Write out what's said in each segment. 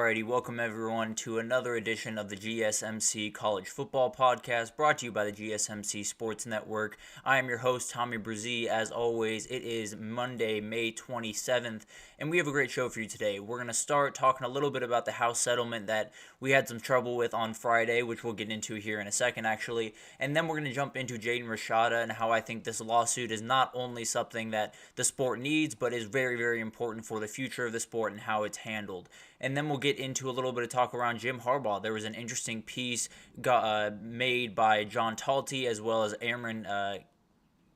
Alrighty, welcome everyone to another edition of the GSMC College Football Podcast, brought to you by the GSMC Sports Network. I am your host, Tommy Brzee. As always, it is Monday, May 27th, and we have a great show for you today. We're going to start talking a little bit about the House settlement that we had some trouble with on Friday, which we'll get into here in a second, actually. And then we're going to jump into Jaden Rashada and how I think this lawsuit is not only something that the sport needs, but is very, very important for the future of the sport and how it's handled. And then we'll get into a little bit of talk around Jim Harbaugh. There was an interesting piece made by John Talty as well as Aaron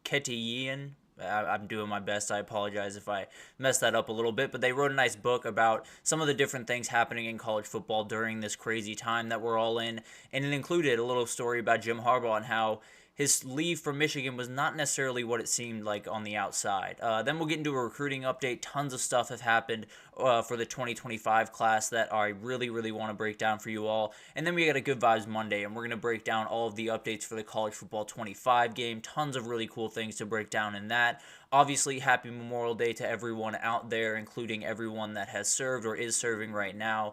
Ketiyian. I'm doing my best. I apologize if I messed that up a little bit. But they wrote a nice book about some of the different things happening in college football during this crazy time that we're all in. And it included a little story about Jim Harbaugh and how his leave from Michigan was not necessarily what it seemed like on the outside. Then we'll get into a recruiting update. Tons of stuff have happened for the 2025 class that I really, really want to break down for you all. And then we got a Good Vibes Monday, and we're going to break down all of the updates for the College Football 25 game. Tons of really cool things to break down in that. Obviously, happy Memorial Day to everyone out there, including everyone that has served or is serving right now.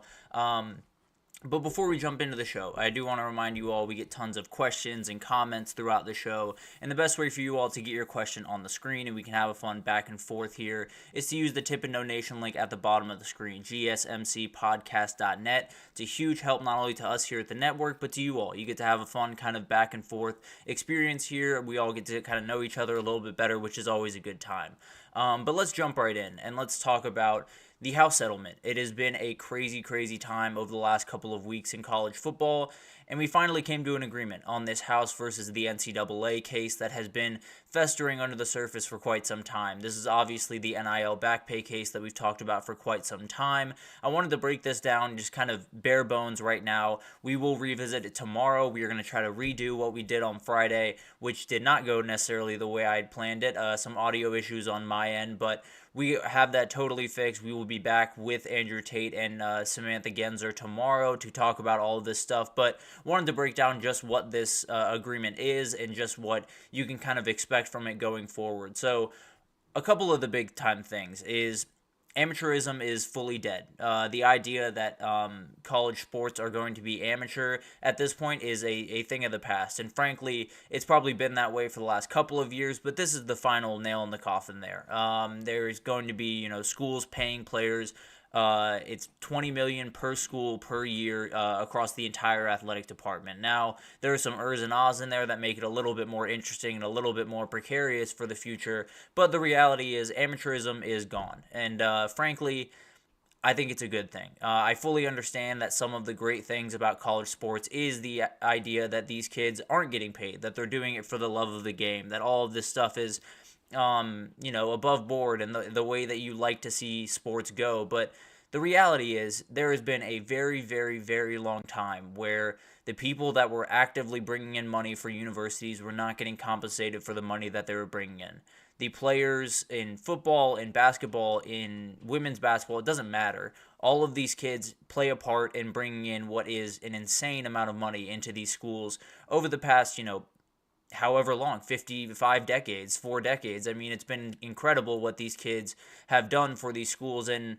But before we jump into the show, I do want to remind you all we get tons of questions and comments throughout the show. And the best way for you all to get your question on the screen and we can have a fun back and forth here is to use the tip and donation link at the bottom of the screen, gsmcpodcast.net. It's a huge help not only to us here at the network, but to you all. You get to have a fun kind of back and forth experience here. We all get to kind of know each other a little bit better, which is always a good time. But let's jump right in and let's talk about the House settlement. It has been a crazy, crazy time over the last couple of weeks in college football, and we finally came to an agreement on this House versus the NCAA case that has been festering under the surface for quite some time. This is obviously the NIL back pay case that we've talked about for quite some time. I wanted to break this down just kind of bare bones right now. We will revisit it tomorrow. We are going to try to redo what we did on Friday, which did not go necessarily the way I had planned it. Some audio issues on my end, but we have that totally fixed. We will be back with Andrew Tate and Samantha Genzer tomorrow to talk about all of this stuff, but wanted to break down just what this agreement is and just what you can kind of expect from it going forward. So a couple of the big time things is amateurism is fully dead. The idea that college sports are going to be amateur at this point is a thing of the past. And frankly, it's probably been that way for the last couple of years, but this is the final nail in the coffin there. There's going to be, schools paying players. It's $20 million per school per year across the entire athletic department. Now, there are some ers and ahs in there that make it a little bit more interesting and a little bit more precarious for the future, but the reality is amateurism is gone, and frankly, I think it's a good thing. I fully understand that some of the great things about college sports is the idea that these kids aren't getting paid, that they're doing it for the love of the game, that all of this stuff is above board and the way that you like to see sports go. But the reality is there has been a very, very, very long time where the people that were actively bringing in money for universities were not getting compensated for the money that they were bringing in. The players in football, in basketball, in women's basketball, it doesn't matter. All of these kids play a part in bringing in what is an insane amount of money into these schools over the past, however long, 55 decades, 4 decades. I mean, it's been incredible what these kids have done for these schools, and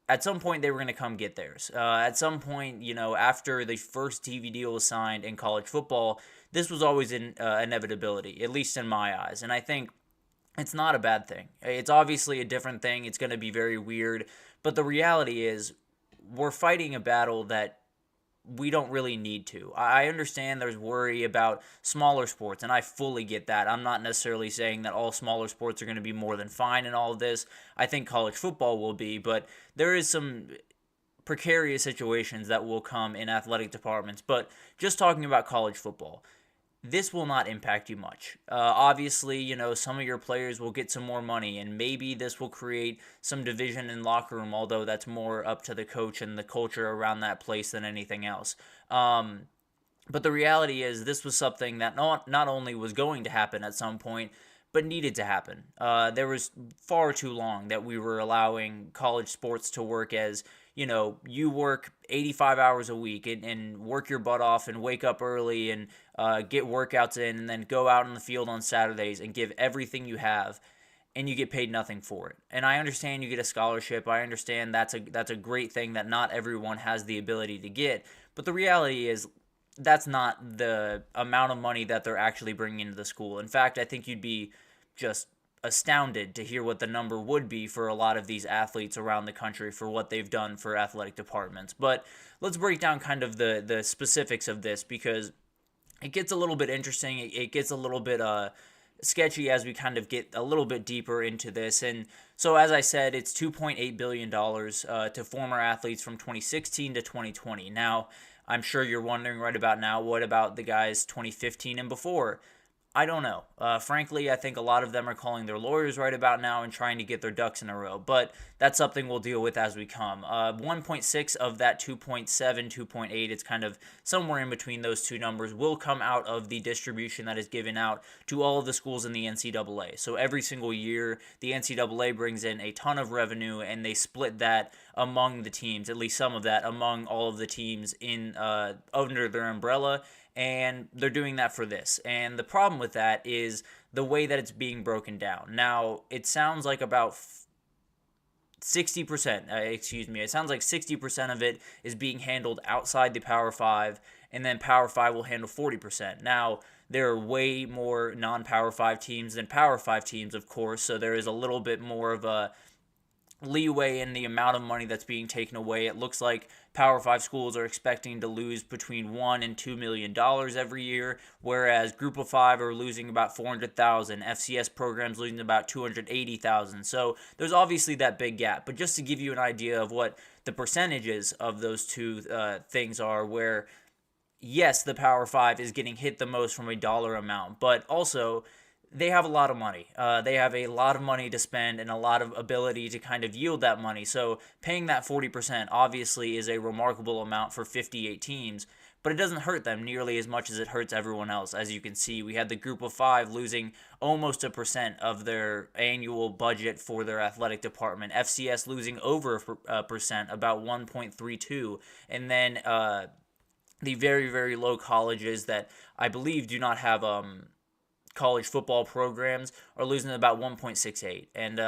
at some point they were going to come get theirs. At some point, after the first TV deal was signed in college football, this was always an inevitability, at least in my eyes, and I think it's not a bad thing. It's obviously a different thing. It's going to be very weird, but the reality is we're fighting a battle that we don't really need to. I understand there's worry about smaller sports, and I fully get that. I'm not necessarily saying that all smaller sports are going to be more than fine in all of this. I think college football will be, but there is some precarious situations that will come in athletic departments. But just talking about college football, this will not impact you much. Obviously, some of your players will get some more money, and maybe this will create some division in locker room, although that's more up to the coach and the culture around that place than anything else. But the reality is this was something that not only was going to happen at some point, but needed to happen. There was far too long that we were allowing college sports to work as, you work 85 hours a week and work your butt off and wake up early and get workouts in and then go out in the field on Saturdays and give everything you have. and you get paid nothing for it. And I understand you get a scholarship. I understand that's a great thing that not everyone has the ability to get. But the reality is that's not the amount of money that they're actually bringing into the school. In fact, I think you'd be just astounded to hear what the number would be for a lot of these athletes around the country for what they've done for athletic departments. But let's break down kind of the specifics of this, because it gets a little bit interesting. It gets a little bit sketchy as we kind of get a little bit deeper into this. And so, as I said, it's $2.8 billion to former athletes from 2016 to 2020. Now, I'm sure you're wondering right about now, what about the guys 2015 and before? I don't know. Frankly, I think a lot of them are calling their lawyers right about now and trying to get their ducks in a row. But that's something we'll deal with as we come. 1.6 of that 2.7, 2.8, it's kind of somewhere in between those two numbers, will come out of the distribution that is given out to all of the schools in the NCAA. So every single year, the NCAA brings in a ton of revenue, and they split that among the teams, at least some of that, among all of the teams in under their umbrella. And they're doing that for this. And the problem with that is the way that it's being broken down. Now, it sounds like about 60%, it sounds like 60% of it is being handled outside the Power 5, and then Power 5 will handle 40%. Now, there are way more non-Power 5 teams than Power 5 teams, of course, so there is a little bit more of a leeway in the amount of money that's being taken away. It looks like Power 5 schools are expecting to lose between $1 and $2 million every year, whereas Group of 5 are losing about $400,000. FCS programs losing about $280,000. So there's obviously that big gap. But just to give you an idea of what the percentages of those two things are, where yes, the Power 5 is getting hit the most from a dollar amount, but also they have a lot of money. They have a lot of money to spend and a lot of ability to kind of yield that money. So paying that 40% obviously is a remarkable amount for 58 teams, but it doesn't hurt them nearly as much as it hurts everyone else. As you can see, we had the Group of 5 losing almost 1% of their annual budget for their athletic department. FCS losing over 1%, about 1.32, and then the very, very low colleges that I believe do not have college football programs are losing about 1.68, and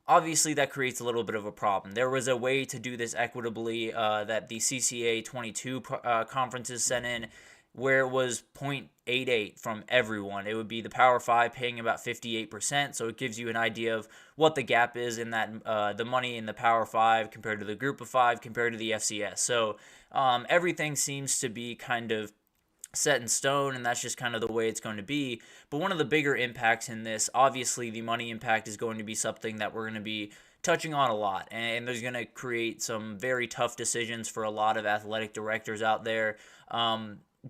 obviously that creates a little bit of a problem. There was a way to do this equitably that the CCA 22 conferences sent in, where it was 0.88 from everyone. It would be the Power 5 paying about 58%, so it gives you an idea of what the gap is in that the money in the Power 5 compared to the Group of 5 compared to the FCS. So everything seems to be kind of set in stone, and that's just kind of the way it's going to be. But one of the bigger impacts in this, obviously the money impact, is going to be something that we're going to be touching on a lot, and there's going to create some very tough decisions for a lot of athletic directors out there.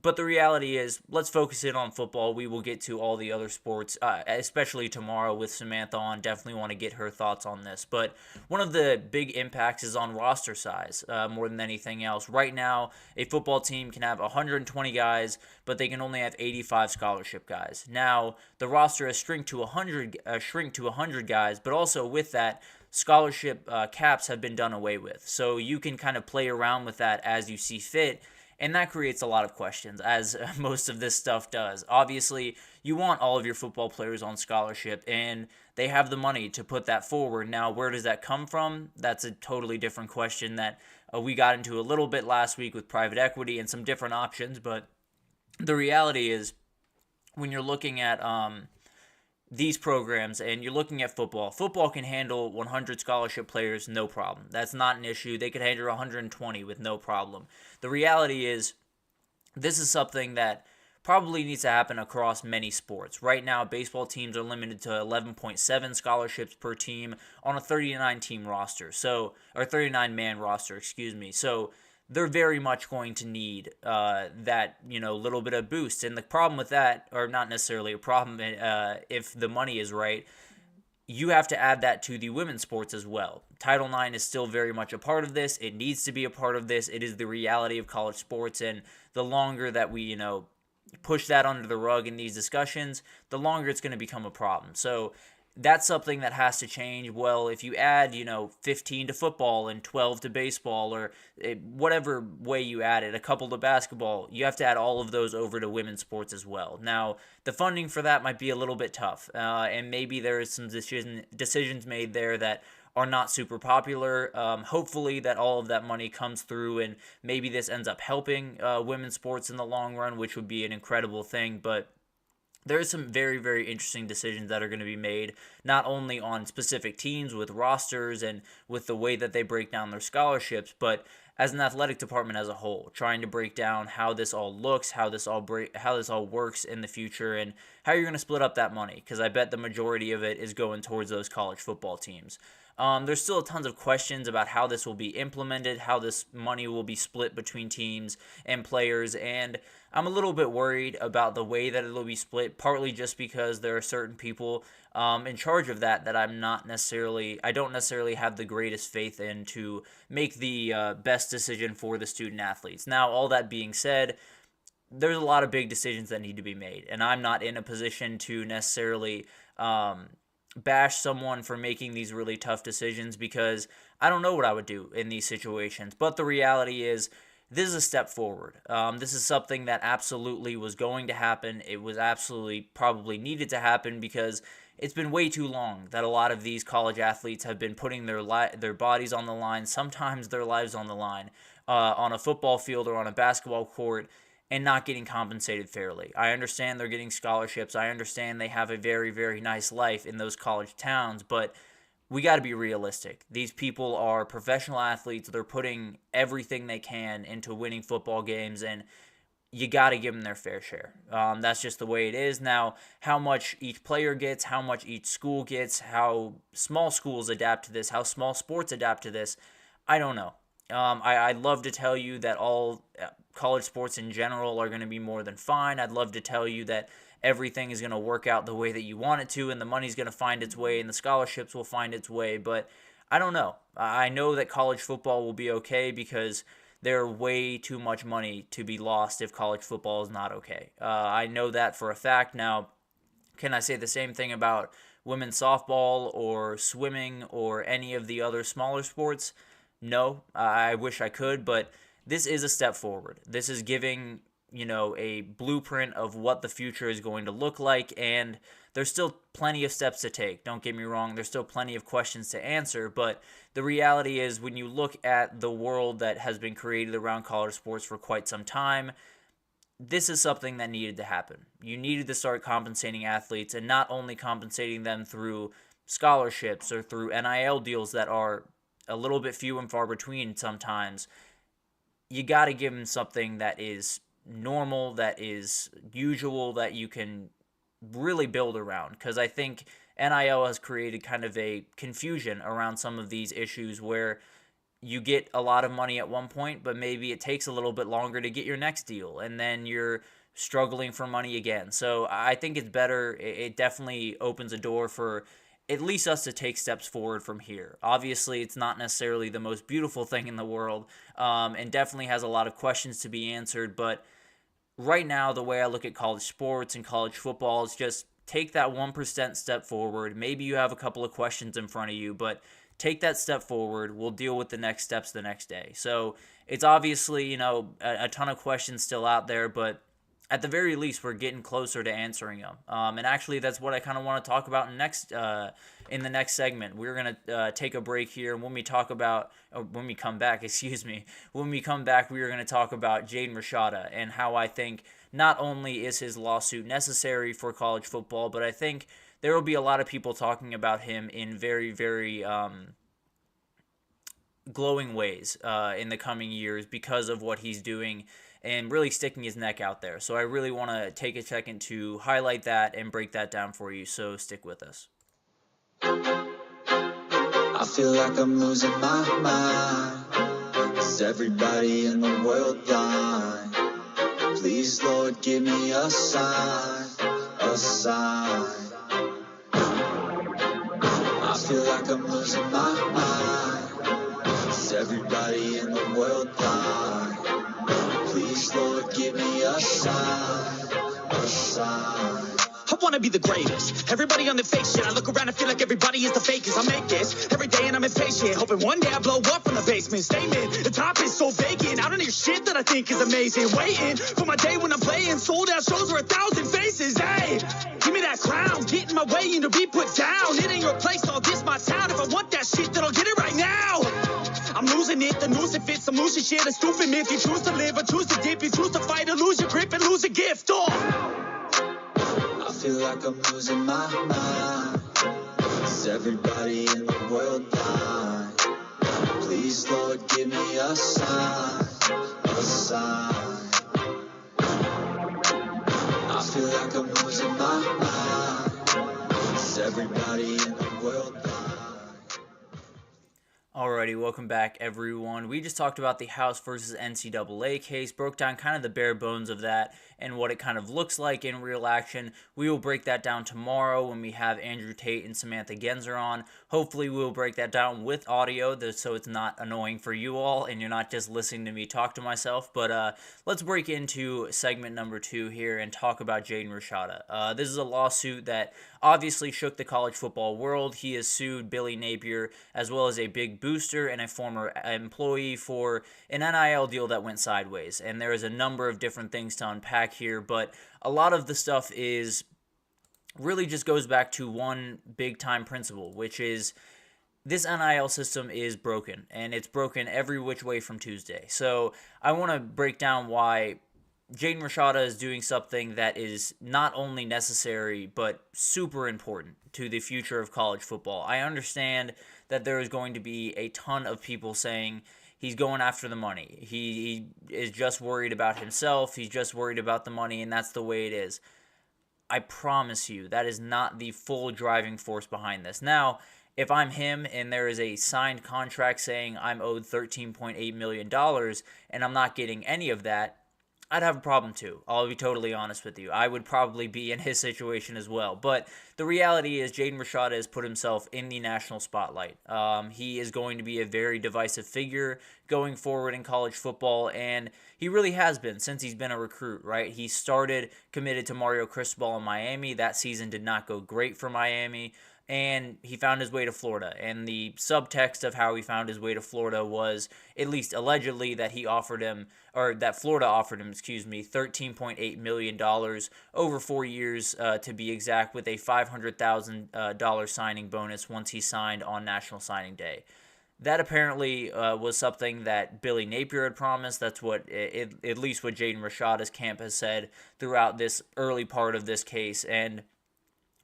But the reality is, let's focus in on football. We will get to all the other sports, especially tomorrow with Samantha on. Definitely want to get her thoughts on this. But one of the big impacts is on roster size more than anything else. Right now, a football team can have 120 guys, but they can only have 85 scholarship guys. Now, the roster has shrunk to 100 guys, but also with that, scholarship caps have been done away with. So you can kind of play around with that as you see fit. And that creates a lot of questions, as most of this stuff does. Obviously, you want all of your football players on scholarship, and they have the money to put that forward. Now, where does that come from? That's a totally different question that we got into a little bit last week with private equity and some different options. But the reality is, when you're looking at these programs and you're looking at football can handle 100 scholarship players, no problem. That's not an issue. They could handle 120 with no problem. The reality is, this is something that probably needs to happen across many sports. Right now, baseball teams are limited to 11.7 scholarships per team on a 39-team roster. So, or 39-man roster, excuse me. So, they're very much going to need that, little bit of boost. And the problem with that, or not necessarily a problem if the money is right, you have to add that to the women's sports as well. Title IX is still very much a part of this. It needs to be a part of this. It is the reality of college sports, and the longer that we, push that under the rug in these discussions, the longer it's going to become a problem. So that's something that has to change. Well, if you add, 15 to football and 12 to baseball, or whatever way you add it, a couple to basketball, you have to add all of those over to women's sports as well. Now, the funding for that might be a little bit tough, and maybe there is some decisions made there that are not super popular. Hopefully that all of that money comes through, and maybe this ends up helping women's sports in the long run, which would be an incredible thing. But there are some very, very interesting decisions that are going to be made, not only on specific teams with rosters and with the way that they break down their scholarships, but as an athletic department as a whole, trying to break down how this all looks, how this all works in the future, and how you're going to split up that money, because I bet the majority of it is going towards those college football teams. There's still tons of questions about how this will be implemented, how this money will be split between teams and players, and I'm a little bit worried about the way that it'll be split, partly just because there are certain people in charge of that I don't necessarily have the greatest faith in to make the best decision for the student athletes. Now, all that being said, there's a lot of big decisions that need to be made, and I'm not in a position to necessarily bash someone for making these really tough decisions, because I don't know what I would do in these situations. But the reality is, this is a step forward. This is something that absolutely was going to happen. It was absolutely probably needed to happen, because it's been way too long that a lot of these college athletes have been putting their bodies on the line, sometimes their lives on the line, on a football field or on a basketball court, and not getting compensated fairly. I understand they're getting scholarships. I understand they have a very, very nice life in those college towns, but we got to be realistic. These people are professional athletes. They're putting everything they can into winning football games, and you got to give them their fair share. That's just the way it is. Now, how much each player gets, how much each school gets, how small schools adapt to this, how small sports adapt to this, I don't know. I'd love to tell you that all college sports in general are going to be more than fine. I'd love to tell you that everything is going to work out the way that you want it to, and the money's going to find its way, and the scholarships will find its way, but I don't know. I know that college football will be okay, because there's way too much money to be lost if college football is not okay. I know that for a fact. Now, can I say the same thing about women's softball or swimming or any of the other smaller sports? No, I wish I could, but this is a step forward. This is giving, a blueprint of what the future is going to look like, and there's still plenty of steps to take. Don't get me wrong, there's still plenty of questions to answer, but the reality is, when you look at the world that has been created around college sports for quite some time, this is something that needed to happen. You needed to start compensating athletes, and not only compensating them through scholarships or through NIL deals that are a little bit few and far between sometimes. You got to give them something that is normal, that is usual, that you can really build around. Because I think NIL has created kind of a confusion around some of these issues, where you get a lot of money at one point, but maybe it takes a little bit longer to get your next deal, and then you're struggling for money again. So I think it's better. It definitely opens a door for at least us to take steps forward from here. Obviously, it's not necessarily the most beautiful thing in the world, and definitely has a lot of questions to be answered, but right now, the way I look at college sports and college football is just take that 1% step forward. Maybe you have a couple of questions in front of you, but take that step forward. We'll deal with the next steps the next day. So it's obviously, a ton of questions still out there, but at the very least, we're getting closer to answering them. And actually, that's what I kind of want to talk about in the next segment. We're going to take a break here, and when we come back, we are going to talk about Jaden Rashada and how I think not only is his lawsuit necessary for college football, but I think there will be a lot of people talking about him in very, very glowing ways in the coming years because of what he's doing and really sticking his neck out there. So I really want to take a second to highlight that and break that down for you, so stick with us. I feel like I'm losing my mind. Is everybody in the world blind? Please, Lord, give me a sign, a sign. I feel like I'm losing my mind. Is everybody in the world blind? Please, Lord, give me a sign, a sign. I wanna be the greatest. Everybody on the fake shit. I look around and feel like everybody is the fakest. I make this every day and I'm impatient. Hoping one day I blow up from the basement. Statement, the top is so vacant. I don't hear shit that I think is amazing. Waiting for my day when I'm playing. Sold out shows for 1,000 faces. Hey, give me that crown. Get in my way and to be put down. It ain't your place, all this my town. If I want that shit, then I'll get it right now. I'm losing it, the noose it fits. I'm losing shit, a stupid myth. You choose to live or choose to dip. You choose to fight or lose your grip and lose a gift. I feel like I'm losing my mind. Is everybody in the world blind? Please, Lord, give me a sign, a sign. I feel like I'm losing my mind. Is everybody in the world blind? Alrighty, welcome back everyone. We just talked about the House versus NCAA case, broke down kind of the bare bones of that and what it kind of looks like in real action. We will break that down tomorrow when we have Andrew Tate and Samantha Genzer on. Hopefully we will break that down with audio so it's not annoying for you all and you're not just listening to me talk to myself. But let's break into segment number 2 here and talk about Jaden Rashada. This is a lawsuit that obviously shook the college football world. He has sued Billy Napier as well as a big booster and a former employee for an NIL deal that went sideways. And there is a number of different things to unpack here, but a lot of the stuff is really just goes back to one big time principle, which is this NIL system is broken, and it's broken every which way from Tuesday. So I want to break down why Jaden Rashada is doing something that is not only necessary, but super important to the future of college football. I understand that there is going to be a ton of people saying he's going after the money. He is just worried about himself. He's just worried about the money, and that's the way it is. I promise you, that is not the full driving force behind this. Now, if I'm him and there is a signed contract saying I'm owed $13.8 million and I'm not getting any of that, I'd have a problem too. I'll be totally honest with you. I would probably be in his situation as well. But the reality is Jaden Rashada has put himself in the national spotlight. He is going to be a very divisive figure going forward in college football, and he really has been since he's been a recruit, right? He started committed to Mario Cristobal in Miami. That season did not go great for Miami, and he found his way to Florida. And the subtext of how he found his way to Florida was, at least allegedly, that he offered him, or that Florida offered him, $13.8 million over 4 years, to be exact, with a $500,000 signing bonus once he signed on National Signing Day. That apparently was something that Billy Napier had promised. That's what, at least what Jaden Rashada's camp has said throughout this early part of this case. And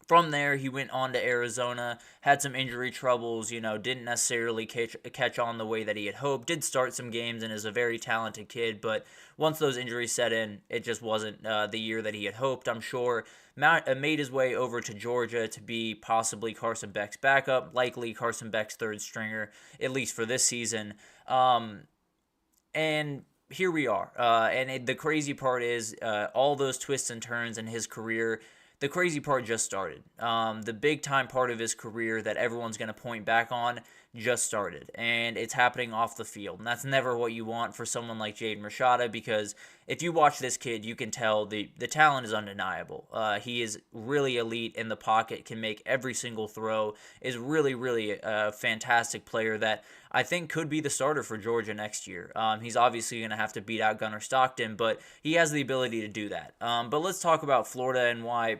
from there, he went on to Arizona, had some injury troubles, didn't necessarily catch on the way that he had hoped, did start some games and is a very talented kid, but once those injuries set in, it just wasn't the year that he had hoped, I'm sure. Made his way over to Georgia to be possibly Carson Beck's backup, likely Carson Beck's third stringer, at least for this season. And here we are. The crazy part is all those twists and turns in his career. The crazy part just started. The big-time part of his career that everyone's going to point back on just started, and it's happening off the field. And that's never what you want for someone like Jaden Rashada, because if you watch this kid, you can tell the talent is undeniable. He is really elite in the pocket, can make every single throw, is really, really a fantastic player that I think could be the starter for Georgia next year. He's obviously going to have to beat out Gunnar Stockton, but he has the ability to do that. But let's talk about Florida and why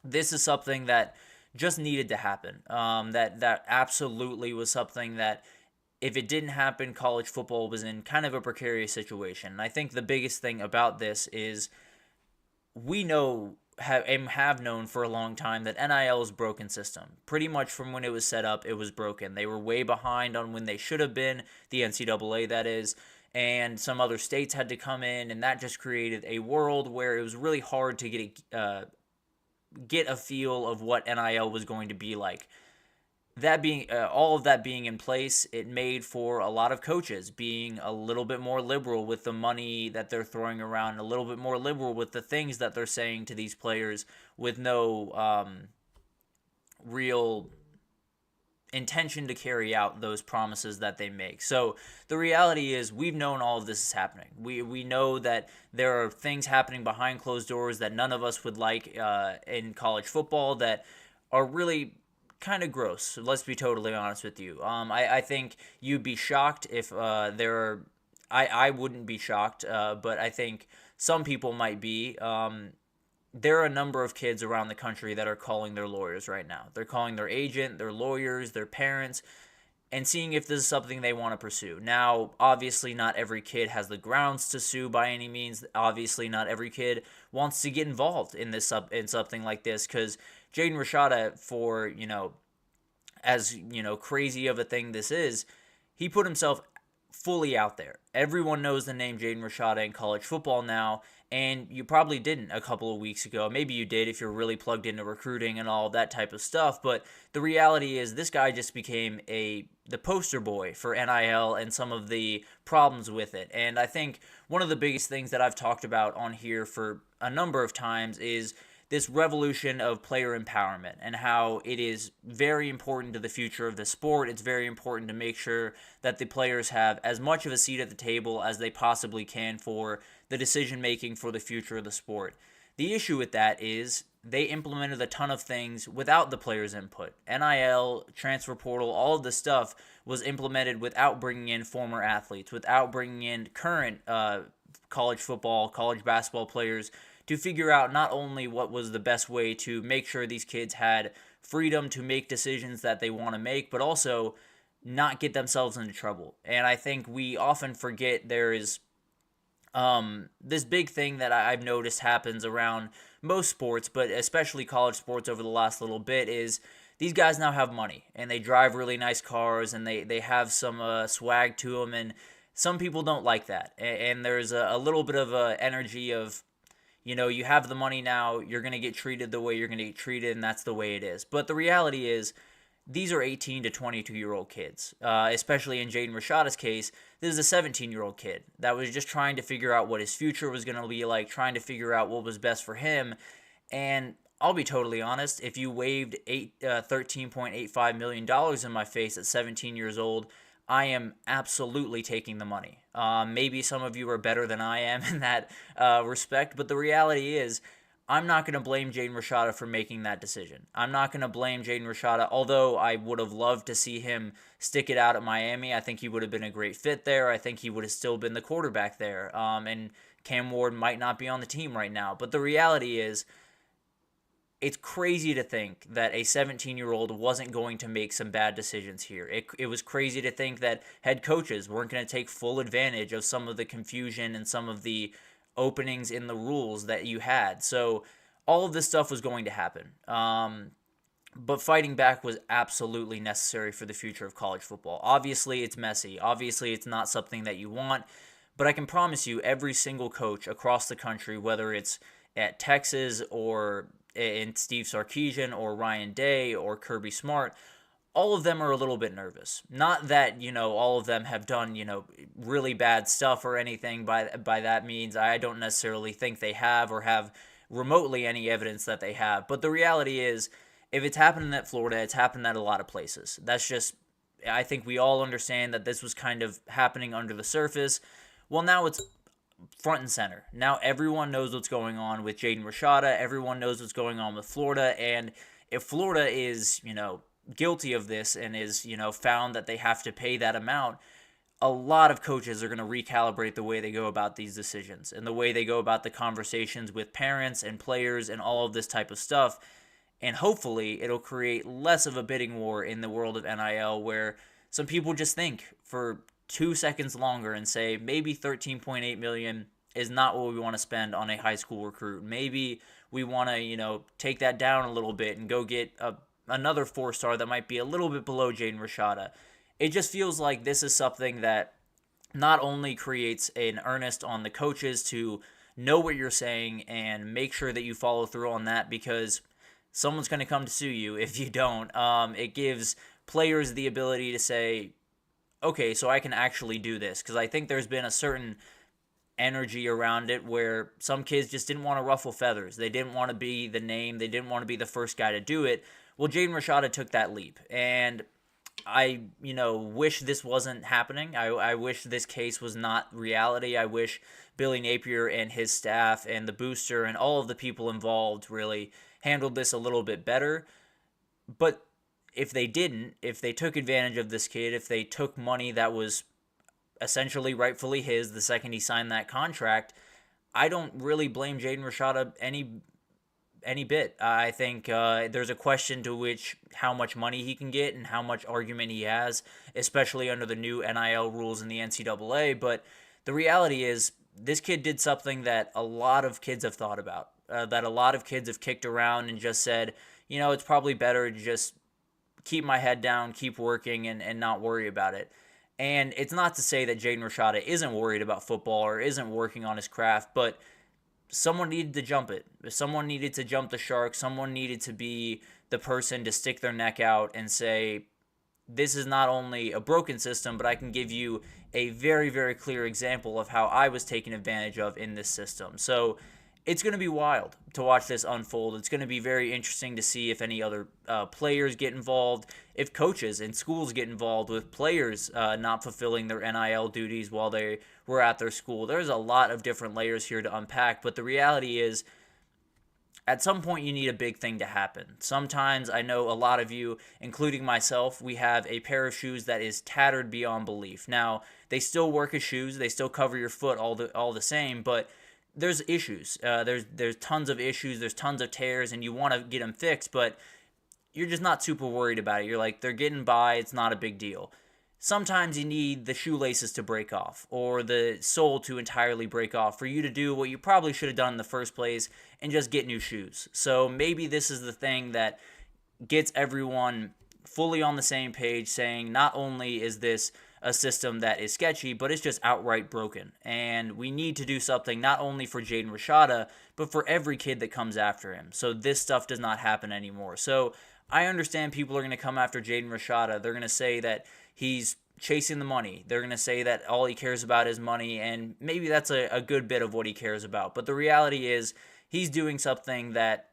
this is something that just needed to happen. That absolutely was something that, if it didn't happen, college football was in kind of a precarious situation. And I think the biggest thing about this is we know have known for a long time that NIL is a broken system. Pretty much from when it was set up, it was broken. They were way behind on when they should have been, the NCAA that is, and some other states had to come in, and that just created a world where it was really hard to get a feel of what NIL was going to be like. That being all of that being in place, it made for a lot of coaches being a little bit more liberal with the money that they're throwing around, a little bit more liberal with the things that they're saying to these players, with no real intention to carry out those promises that they make. So the reality is we've known all of this is happening. We know that there are things happening behind closed doors that none of us would like in college football that are really kind of gross. So let's be totally honest with you. I think you'd be shocked if there are. I wouldn't be shocked, but I think some people might be. There are a number of kids around the country that are calling their lawyers right now. They're calling their agent, their lawyers, their parents, and seeing if this is something they want to pursue. Now, obviously, not every kid has the grounds to sue by any means. Obviously, not every kid wants to get involved in in something like this, because Jaden Rashada, for as crazy of a thing this is, he put himself fully out there. Everyone knows the name Jaden Rashada in college football now, and you probably didn't a couple of weeks ago. Maybe you did if you're really plugged into recruiting and all that type of stuff, but the reality is this guy just became the poster boy for NIL and some of the problems with it. And I think one of the biggest things that I've talked about on here for a number of times is this revolution of player empowerment and how it is very important to the future of the sport. It's very important to make sure that the players have as much of a seat at the table as they possibly can for the decision making for the future of the sport. The issue with that is they implemented a ton of things without the players' input. NIL, transfer portal, all of this stuff was implemented without bringing in former athletes, without bringing in current college football, college basketball players to figure out not only what was the best way to make sure these kids had freedom to make decisions that they want to make, but also not get themselves into trouble. And I think we often forget there is this big thing that I've noticed happens around most sports, but especially college sports over the last little bit, is these guys now have money and they drive really nice cars and they have some swag to them, and some people don't like that. And there's a little bit of a energy of, you have the money now, you're going to get treated the way you're going to get treated, and that's the way it is. But the reality is, these are 18 to 22-year-old kids. Especially in Jaden Rashada's case, this is a 17-year-old kid that was just trying to figure out what his future was going to be like, trying to figure out what was best for him. And I'll be totally honest, if you waved $13.85 million in my face at 17 years old, I am absolutely taking the money. Maybe some of you are better than I am in that respect, but the reality is I'm not going to blame Jaden Rashada for making that decision. I'm not going to blame Jaden Rashada, although I would have loved to see him stick it out at Miami. I think he would have been a great fit there. I think he would have still been the quarterback there, and Cam Ward might not be on the team right now. But the reality is, it's crazy to think that a 17-year-old wasn't going to make some bad decisions here. It was crazy to think that head coaches weren't going to take full advantage of some of the confusion and some of the openings in the rules that you had. So all of this stuff was going to happen. But fighting back was absolutely necessary for the future of college football. Obviously, it's messy. Obviously, it's not something that you want. But I can promise you, every single coach across the country, whether it's at Texas or in Steve Sarkisian or Ryan Day or Kirby Smart, all of them are a little bit nervous. Not that, all of them have done, really bad stuff or anything by that means. I don't necessarily think they have or have remotely any evidence that they have. But the reality is, if it's happening at Florida, it's happened at a lot of places. That's just, I think we all understand that this was kind of happening under the surface. Well, now it's front and center. Now everyone knows what's going on with Jaden Rashada. Everyone knows what's going on with Florida. And if Florida is, guilty of this and is, found that they have to pay that amount, a lot of coaches are going to recalibrate the way they go about these decisions and the way they go about the conversations with parents and players and all of this type of stuff. And hopefully it'll create less of a bidding war in the world of NIL, where some people just think for 2 seconds longer and say maybe $13.8 million is not what we want to spend on a high school recruit. Maybe we want to, take that down a little bit and go get another 4-star that might be a little bit below Jaden Rashada. It just feels like this is something that not only creates an earnest on the coaches to know what you're saying and make sure that you follow through on that, because someone's going to come to sue you if you don't. It gives players the ability to say, okay, so I can actually do this, because I think there's been a certain energy around it where some kids just didn't want to ruffle feathers. They didn't want to be the name. They didn't want to be the first guy to do it. Well, Jaden Rashada took that leap, and I wish this wasn't happening. I wish this case was not reality. I wish Billy Napier and his staff and the booster and all of the people involved really handled this a little bit better. But if they didn't, if they took advantage of this kid, if they took money that was essentially rightfully his the second he signed that contract, I don't really blame Jaden Rashada any bit. I think there's a question to which how much money he can get and how much argument he has, especially under the new NIL rules in the NCAA. But the reality is this kid did something that a lot of kids have thought about, that a lot of kids have kicked around and just said, it's probably better to just keep my head down, keep working, and not worry about it. And it's not to say that Jaden Rashada isn't worried about football or isn't working on his craft, but someone needed to jump it. Someone needed to jump the shark. Someone needed to be the person to stick their neck out and say, this is not only a broken system, but I can give you a very, very clear example of how I was taken advantage of in this system. So it's going to be wild to watch this unfold. It's going to be very interesting to see if any other players get involved, if coaches and schools get involved with players not fulfilling their NIL duties while they were at their school. There's a lot of different layers here to unpack, but the reality is at some point you need a big thing to happen. Sometimes I know a lot of you, including myself, we have a pair of shoes that is tattered beyond belief. Now, they still work as shoes. They still cover your foot all the same, but there's issues. There's tons of issues. There's tons of tears, and you want to get them fixed, but you're just not super worried about it. You're like, they're getting by. It's not a big deal. Sometimes you need the shoelaces to break off or the sole to entirely break off for you to do what you probably should have done in the first place and just get new shoes. So maybe this is the thing that gets everyone fully on the same page, saying not only is this a system that is sketchy, but it's just outright broken. And we need to do something not only for Jaden Rashada, but for every kid that comes after him. So this stuff does not happen anymore. So I understand people are going to come after Jaden Rashada. They're going to say that he's chasing the money. They're going to say that all he cares about is money, and maybe that's a good bit of what he cares about. But the reality is he's doing something that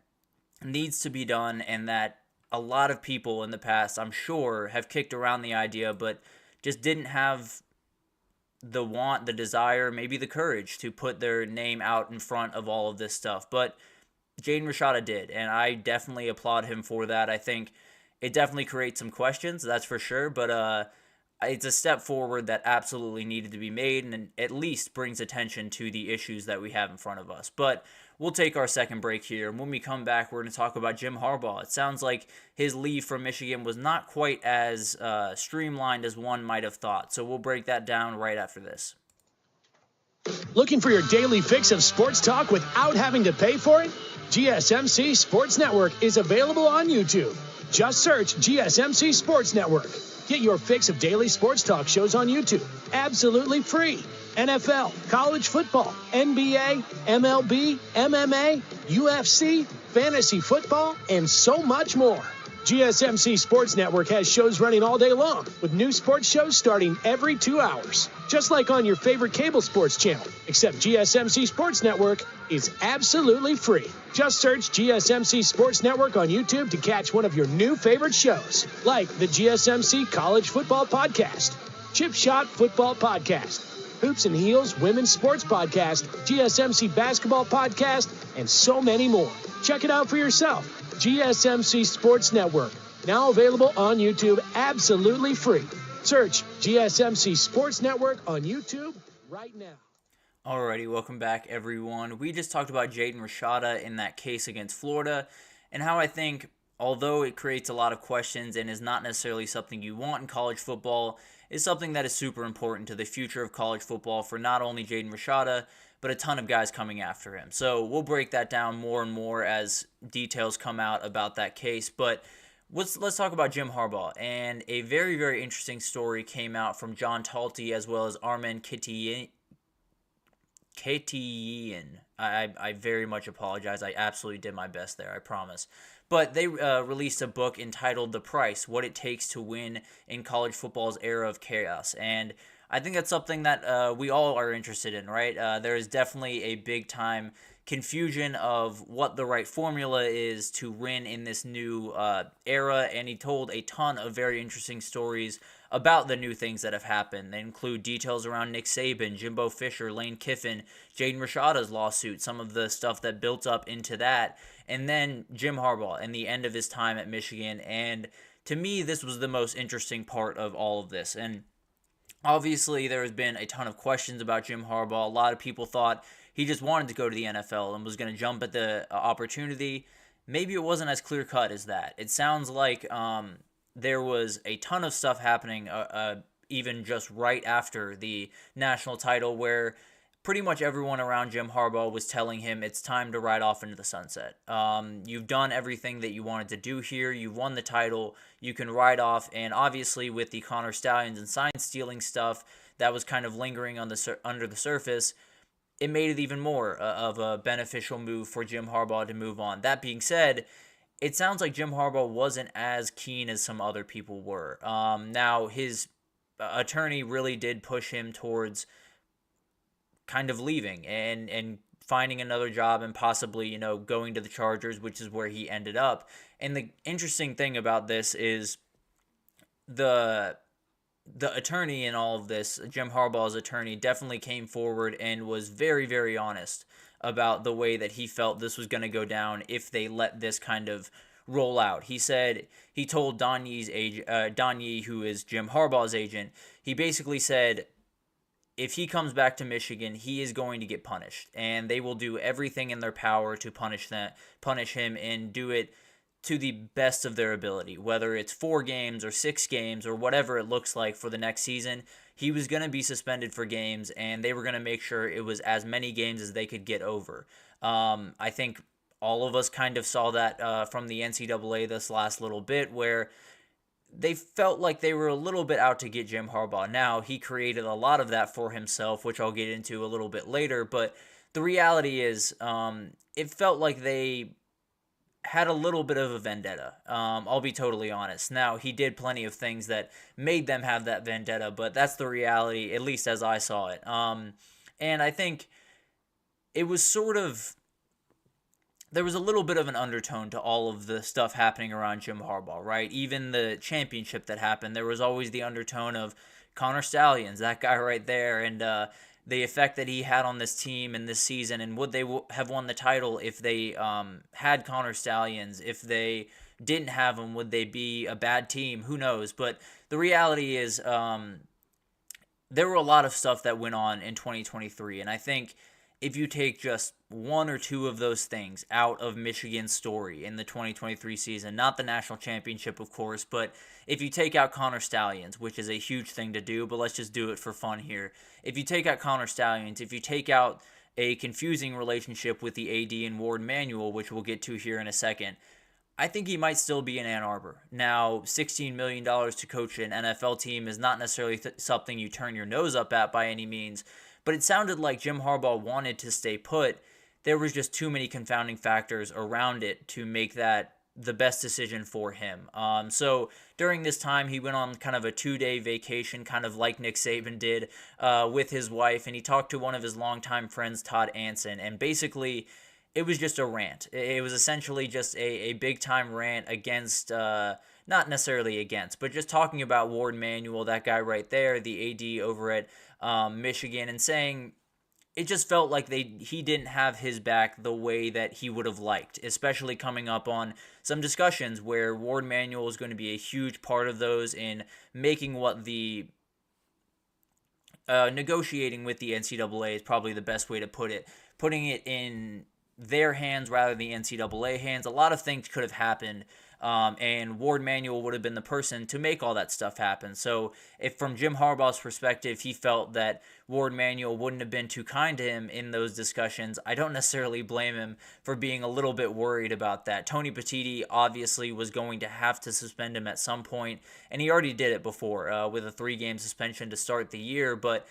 needs to be done, and that a lot of people in the past, I'm sure, have kicked around the idea, but just didn't have the want, the desire, maybe the courage to put their name out in front of all of this stuff. But Jaden Rashada did, and I definitely applaud him for that. I think it definitely creates some questions, that's for sure, but it's a step forward that absolutely needed to be made and at least brings attention to the issues that we have in front of us. But we'll take our second break here, and when we come back, we're going to talk about Jim Harbaugh. It sounds like his leave from Michigan was not quite as streamlined as one might have thought, so we'll break that down right after this. Looking for your daily fix of sports talk without having to pay for it? GSMC Sports Network is available on YouTube. Just search GSMC Sports Network. Get your fix of daily sports talk shows on YouTube, absolutely free. NFL, college football, NBA, MLB, MMA, UFC, fantasy football, and so much more. GSMC Sports Network has shows running all day long, with new sports shows starting every 2 hours. Just like on your favorite cable sports channel, except GSMC Sports Network is absolutely free. Just search GSMC Sports Network on YouTube to catch one of your new favorite shows, like the GSMC College Football Podcast, Chip Shot Football Podcast, Hoops and Heels Women's Sports Podcast, GSMC Basketball Podcast, and so many more. Check it out for yourself. GSMC Sports Network, now available on YouTube absolutely free. Search GSMC Sports Network on YouTube right now. Alrighty, welcome back, everyone. We just talked about Jaden Rashada in that case against Florida, and how I think, although it creates a lot of questions and is not necessarily something you want in college football, is something that is super important to the future of college football for not only Jaden Rashada, but a ton of guys coming after him. So we'll break that down more and more as details come out about that case. But let's talk about Jim Harbaugh. And a very, very interesting story came out from John Talty as well as Armen Keteyian. I very much apologize. I absolutely did my best there, I promise. But they released a book entitled The Price, What It Takes to Win in College Football's Era of Chaos. And I think that's something that we all are interested in, right? There is definitely a big-time confusion of what the right formula is to win in this new era, and he told a ton of very interesting stories about the new things that have happened. They include details around Nick Saban, Jimbo Fisher, Lane Kiffin, Jaden Rashada's lawsuit, some of the stuff that built up into that, and then Jim Harbaugh and the end of his time at Michigan. And to me, this was the most interesting part of all of this. And obviously, there has been a ton of questions about Jim Harbaugh. A lot of people thought he just wanted to go to the NFL and was going to jump at the opportunity. Maybe it wasn't as clear-cut as that. It sounds like there was a ton of stuff happening even just right after the national title, where pretty much everyone around Jim Harbaugh was telling him it's time to ride off into the sunset. You've done everything that you wanted to do here. You've won the title. You can ride off. And obviously with the Connor Stallions and sign stealing stuff that was kind of lingering on under the surface, it made it even more of a beneficial move for Jim Harbaugh to move on. That being said, it sounds like Jim Harbaugh wasn't as keen as some other people were. Now, his attorney really did push him towards kind of leaving and finding another job and possibly, going to the Chargers, which is where he ended up. And the interesting thing about this is the attorney in all of this, Jim Harbaugh's attorney, definitely came forward and was very, very honest about the way that he felt this was going to go down if they let this kind of roll out. He said, he told Don Yee, who is Jim Harbaugh's agent, he basically said, if he comes back to Michigan, he is going to get punished, and they will do everything in their power to punish him, and do it to the best of their ability, whether it's 4 games or 6 games or whatever it looks like for the next season. He was going to be suspended for games, and they were going to make sure it was as many games as they could get over. I think all of us kind of saw that from the NCAA this last little bit, where they felt like they were a little bit out to get Jim Harbaugh. Now, he created a lot of that for himself, which I'll get into a little bit later, but the reality is it felt like they had a little bit of a vendetta. I'll be totally honest. Now, he did plenty of things that made them have that vendetta, but that's the reality, at least as I saw it. And I think it was there was a little bit of an undertone to all of the stuff happening around Jim Harbaugh, right? Even the championship that happened, there was always the undertone of Connor Stallions, that guy right there, and the effect that he had on this team and this season, and would they have won the title if they had Connor Stallions? If they didn't have him, would they be a bad team? Who knows? But the reality is there were a lot of stuff that went on in 2023, and I think if you take just 1 or 2 of those things out of Michigan's story in the 2023 season, not the national championship, of course, but if you take out Connor Stallions, which is a huge thing to do, but let's just do it for fun here. If you take out Connor Stallions, if you take out a confusing relationship with the AD and Ward Manuel, which we'll get to here in a second, I think he might still be in Ann Arbor. Now, $16 million to coach an NFL team is not necessarily something you turn your nose up at by any means, but it sounded like Jim Harbaugh wanted to stay put. There was just too many confounding factors around it to make that the best decision for him. So during this time, he went on kind of a 2-day vacation, kind of like Nick Saban did with his wife, and he talked to one of his longtime friends, Todd Anson, and basically it was just a rant. It was essentially just a big-time rant against, not necessarily against, but just talking about Ward Manuel, that guy right there, the AD over at Michigan, and saying it just felt like he didn't have his back the way that he would have liked, especially coming up on some discussions where Ward Manuel is going to be a huge part of those in making what the negotiating with the NCAA is probably the best way to put it, putting it in their hands rather than the NCAA hands. A lot of things could have happened, and Ward Manuel would have been the person to make all that stuff happen. So if from Jim Harbaugh's perspective, he felt that Ward Manuel wouldn't have been too kind to him in those discussions, I don't necessarily blame him for being a little bit worried about that. Tony Petitti obviously was going to have to suspend him at some point, and he already did it before with a 3-game suspension to start the year, but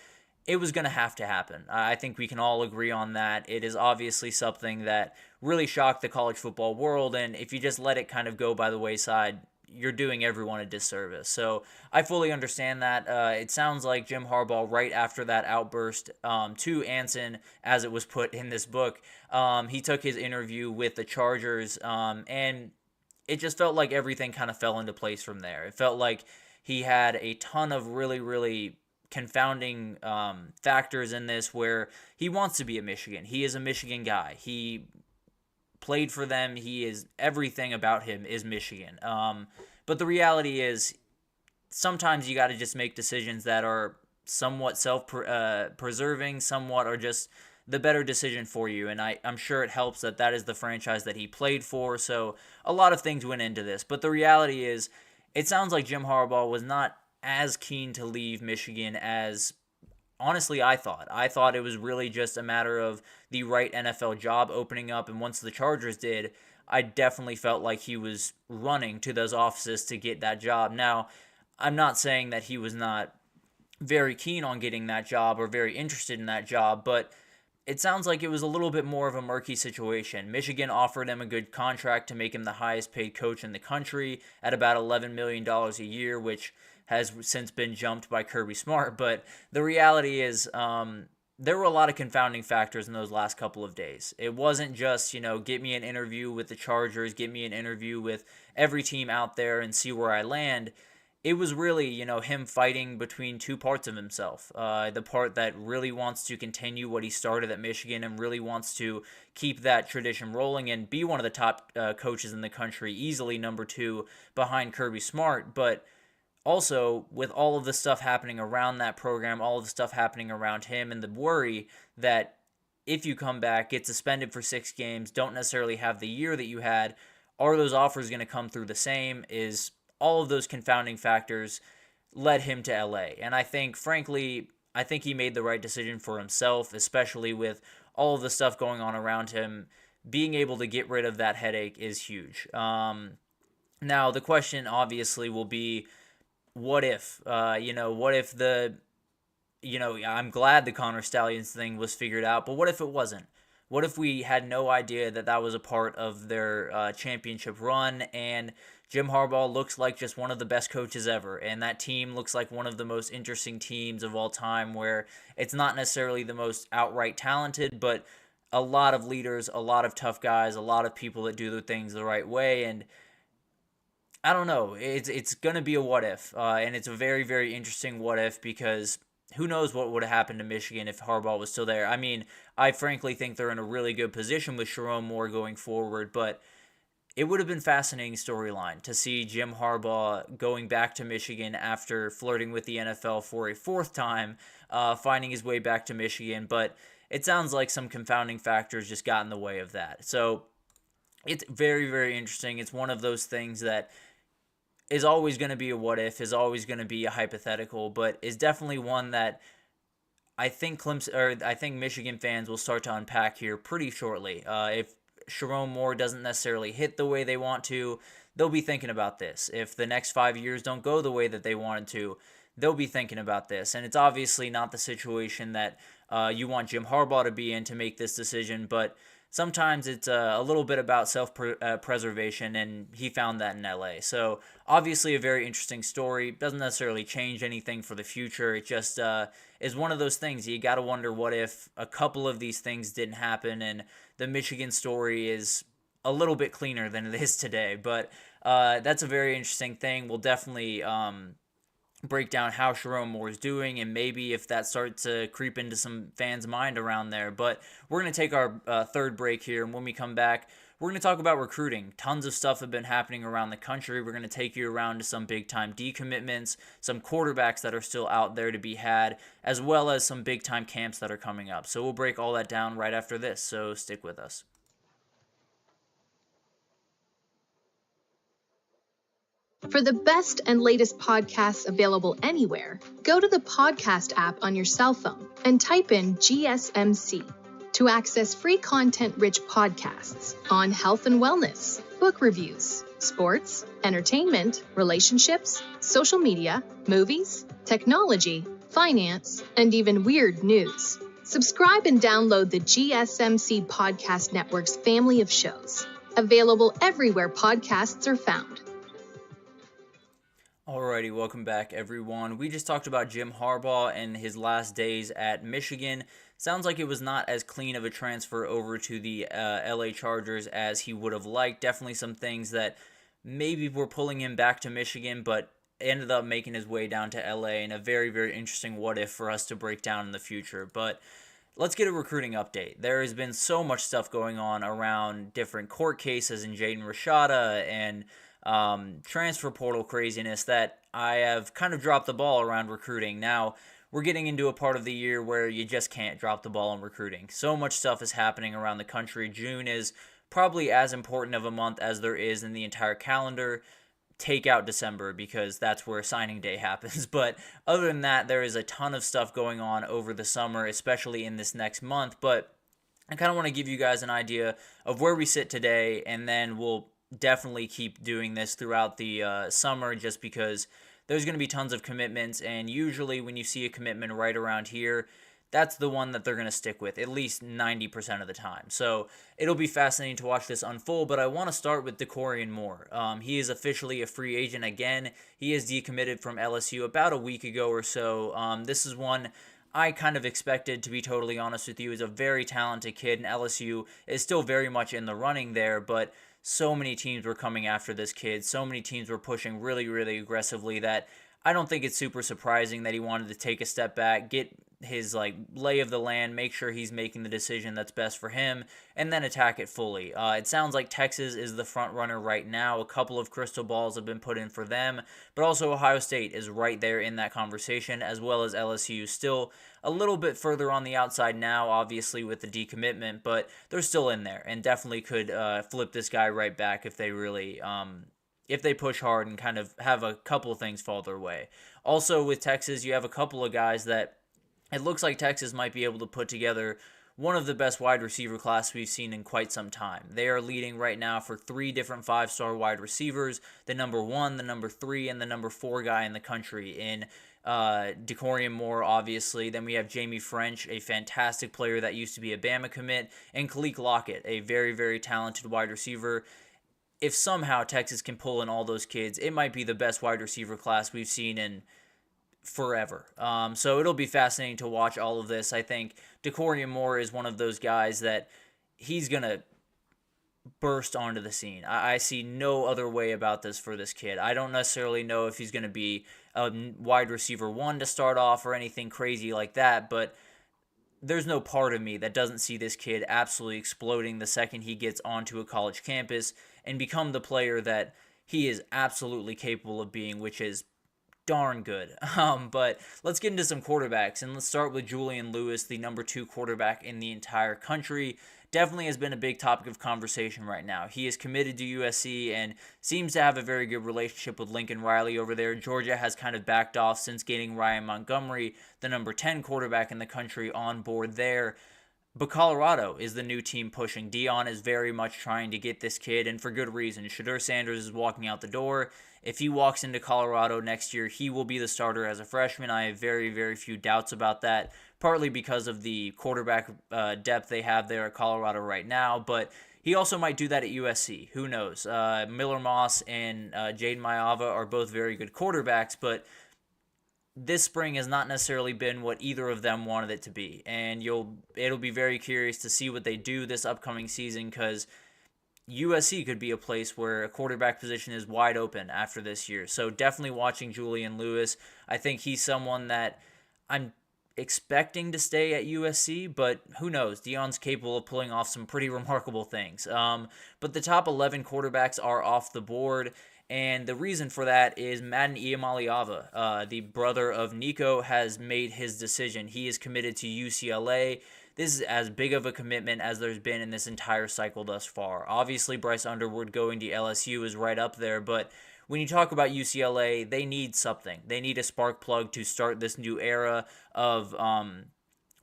it was going to have to happen. I think we can all agree on that. It is obviously something that really shocked the college football world, and if you just let it kind of go by the wayside, you're doing everyone a disservice. So I fully understand that. It sounds like Jim Harbaugh, right after that outburst to Anson, as it was put in this book, he took his interview with the Chargers, and it just felt like everything kind of fell into place from there. It felt like he had a ton of really, really confounding factors in this, where he wants to be at Michigan. He is a Michigan guy. He played for them. He is, everything about him is Michigan. But the reality is, sometimes you got to just make decisions that are somewhat self-preserving, somewhat are just the better decision for you. And I'm sure it helps that that is the franchise that he played for. So a lot of things went into this. But the reality is, it sounds like Jim Harbaugh was not as keen to leave Michigan as, honestly, I thought. I thought it was really just a matter of the right NFL job opening up. And once the Chargers did, I definitely felt like he was running to those offices to get that job. Now, I'm not saying that he was not very keen on getting that job or very interested in that job, but it sounds like it was a little bit more of a murky situation. Michigan offered him a good contract to make him the highest paid coach in the country at about $11 million a year, which has since been jumped by Kirby Smart. But the reality is, there were a lot of confounding factors in those last couple of days. It wasn't just, get me an interview with the Chargers, get me an interview with every team out there and see where I land. It was really, him fighting between two parts of himself. The part that really wants to continue what he started at Michigan and really wants to keep that tradition rolling and be one of the top coaches in the country, easily number 2 behind Kirby Smart. But also, with all of the stuff happening around that program, all of the stuff happening around him, and the worry that if you come back, get suspended for 6 games, don't necessarily have the year that you had, are those offers going to come through the same? Is all of those confounding factors led him to LA. And I think, frankly, he made the right decision for himself, especially with all of the stuff going on around him. Being able to get rid of that headache is huge. Now, the question obviously will be, what if? What if I'm glad the Connor Stallions thing was figured out, but what if it wasn't? What if we had no idea that that was a part of their championship run, and Jim Harbaugh looks like just one of the best coaches ever, and that team looks like one of the most interesting teams of all time, where it's not necessarily the most outright talented, but a lot of leaders, a lot of tough guys, a lot of people that do their things the right way. And I don't know, it's going to be a what if, and it's a very, very interesting what if, because who knows what would have happened to Michigan if Harbaugh was still there. I mean, I frankly think they're in a really good position with Sharon Moore going forward, but it would have been a fascinating storyline to see Jim Harbaugh going back to Michigan after flirting with the NFL for a 4th time, finding his way back to Michigan. But it sounds like some confounding factors just got in the way of that. So it's very, very interesting. It's one of those things that is always going to be a what if, is always going to be a hypothetical, but is definitely one that I think Michigan fans will start to unpack here pretty shortly. If Sharon Moore doesn't necessarily hit the way they want to, they'll be thinking about this. If the next 5 years don't go the way that they wanted to, they'll be thinking about this. And it's obviously not the situation that you want Jim Harbaugh to be in to make this decision, but sometimes it's a little bit about self-preservation, and he found that in LA. So obviously a very interesting story. Doesn't necessarily change anything for the future. It just is one of those things. You got to wonder what if a couple of these things didn't happen, and the Michigan story is a little bit cleaner than it is today. But that's a very interesting thing. We'll definitely break down how Sharon Moore is doing, and maybe if that starts to creep into some fans' mind around there. But we're going to take our 3rd break here, and when we come back, we're going to talk about recruiting. Tons of stuff have been happening around the country. We're going to take you around to some big-time decommitments, some quarterbacks that are still out there to be had, as well as some big-time camps that are coming up. So we'll break all that down right after this, so stick with us. For the best and latest podcasts available anywhere, go to the podcast app on your cell phone and type in GSMC to access free content-rich podcasts on health and wellness, book reviews, sports, entertainment, relationships, social media, movies, technology, finance, and even weird news. Subscribe and download the GSMC Podcast Network's family of shows, available everywhere podcasts are found. Alrighty, welcome back, everyone. We just talked about Jim Harbaugh and his last days at Michigan. Sounds like it was not as clean of a transfer over to the LA Chargers as he would have liked. Definitely some things that maybe were pulling him back to Michigan, but ended up making his way down to LA, and a very, very interesting what-if for us to break down in the future. But let's get a recruiting update. There has been so much stuff going on around different court cases and Jaden Rashada and transfer portal craziness that I have kind of dropped the ball around recruiting. Now, we're getting into a part of the year where you just can't drop the ball on recruiting. So much stuff is happening around the country. June is probably as important of a month as there is in the entire calendar. Take out December because that's where signing day happens. But other than that, there is a ton of stuff going on over the summer, especially in this next month. But I kind of want to give you guys an idea of where we sit today, and then we'll definitely keep doing this throughout the summer just because there's going to be tons of commitments, and usually when you see a commitment right around here, that's the one that they're going to stick with at least 90% of the time. So it'll be fascinating to watch this unfold, but I want to start with Decorian Moore. He is officially a free agent again. He is decommitted from LSU about a week ago or so. This is one I kind of expected, to be totally honest with you. He's a very talented kid, and LSU is still very much in the running there, but so many teams were coming after this kid. So many teams were pushing really, really aggressively that I don't think it's super surprising that he wanted to take a step back, get his lay of the land, make sure he's making the decision that's best for him, and then attack it fully. It sounds like Texas is the front runner right now. A couple of crystal balls have been put in for them, but also Ohio State is right there in that conversation, as well as LSU. Still a little bit further on the outside now, obviously, with the decommitment, but they're still in there and definitely could flip this guy right back if they really if they push hard and kind of have a couple of things fall their way. Also with Texas, you have a couple of guys that it looks like Texas might be able to put together one of the best wide receiver classes we've seen in quite some time. They are leading right now for 3 different 5-star wide receivers, the number 1, the number 3, and the number 4 guy in the country in Decorian Moore, obviously. Then we have Jamie French, a fantastic player that used to be a Bama commit, and Khalil Lockett, a very, very talented wide receiver. If somehow Texas can pull in all those kids, it might be the best wide receiver class we've seen in forever. So it'll be fascinating to watch all of this. I think Decorian Moore is one of those guys that he's going to burst onto the scene. I see no other way about this for this kid. I don't necessarily know if he's going to be a wide receiver 1 to start off or anything crazy like that, but there's no part of me that doesn't see this kid absolutely exploding the second he gets onto a college campus and become the player that he is absolutely capable of being, which is darn good. But let's get into some quarterbacks, and let's start with Julian Lewis, the number 2 quarterback in the entire country. Definitely has been a big topic of conversation right now. He is committed to USC and seems to have a very good relationship with Lincoln Riley over there. Georgia has kind of backed off since getting Ryan Montgomery, the number 10 quarterback in the country, on board there. But Colorado is the new team pushing. Dion is very much trying to get this kid, and for good reason. Shedeur Sanders is walking out the door. If he walks into Colorado next year, he will be the starter as a freshman. I have very, very few doubts about that, partly because of the quarterback depth they have there at Colorado right now, but he also might do that at USC. Who knows? Miller Moss and Jaden Maiava are both very good quarterbacks, but this spring has not necessarily been what either of them wanted it to be, and it'll be very curious to see what they do this upcoming season, because USC could be a place where a quarterback position is wide open after this year. So definitely watching Julian Lewis. I think he's someone that I'm expecting to stay at USC, but who knows? Dion's capable of pulling off some pretty remarkable things. But the top 11 quarterbacks are off the board, and the reason for that is Madden Iamaleava, the brother of Nico, has made his decision. He is committed to UCLA. This is as big of a commitment as there's been in this entire cycle thus far. Obviously, Bryce Underwood going to LSU is right up there, but when you talk about UCLA, they need something. They need a spark plug to start this new era of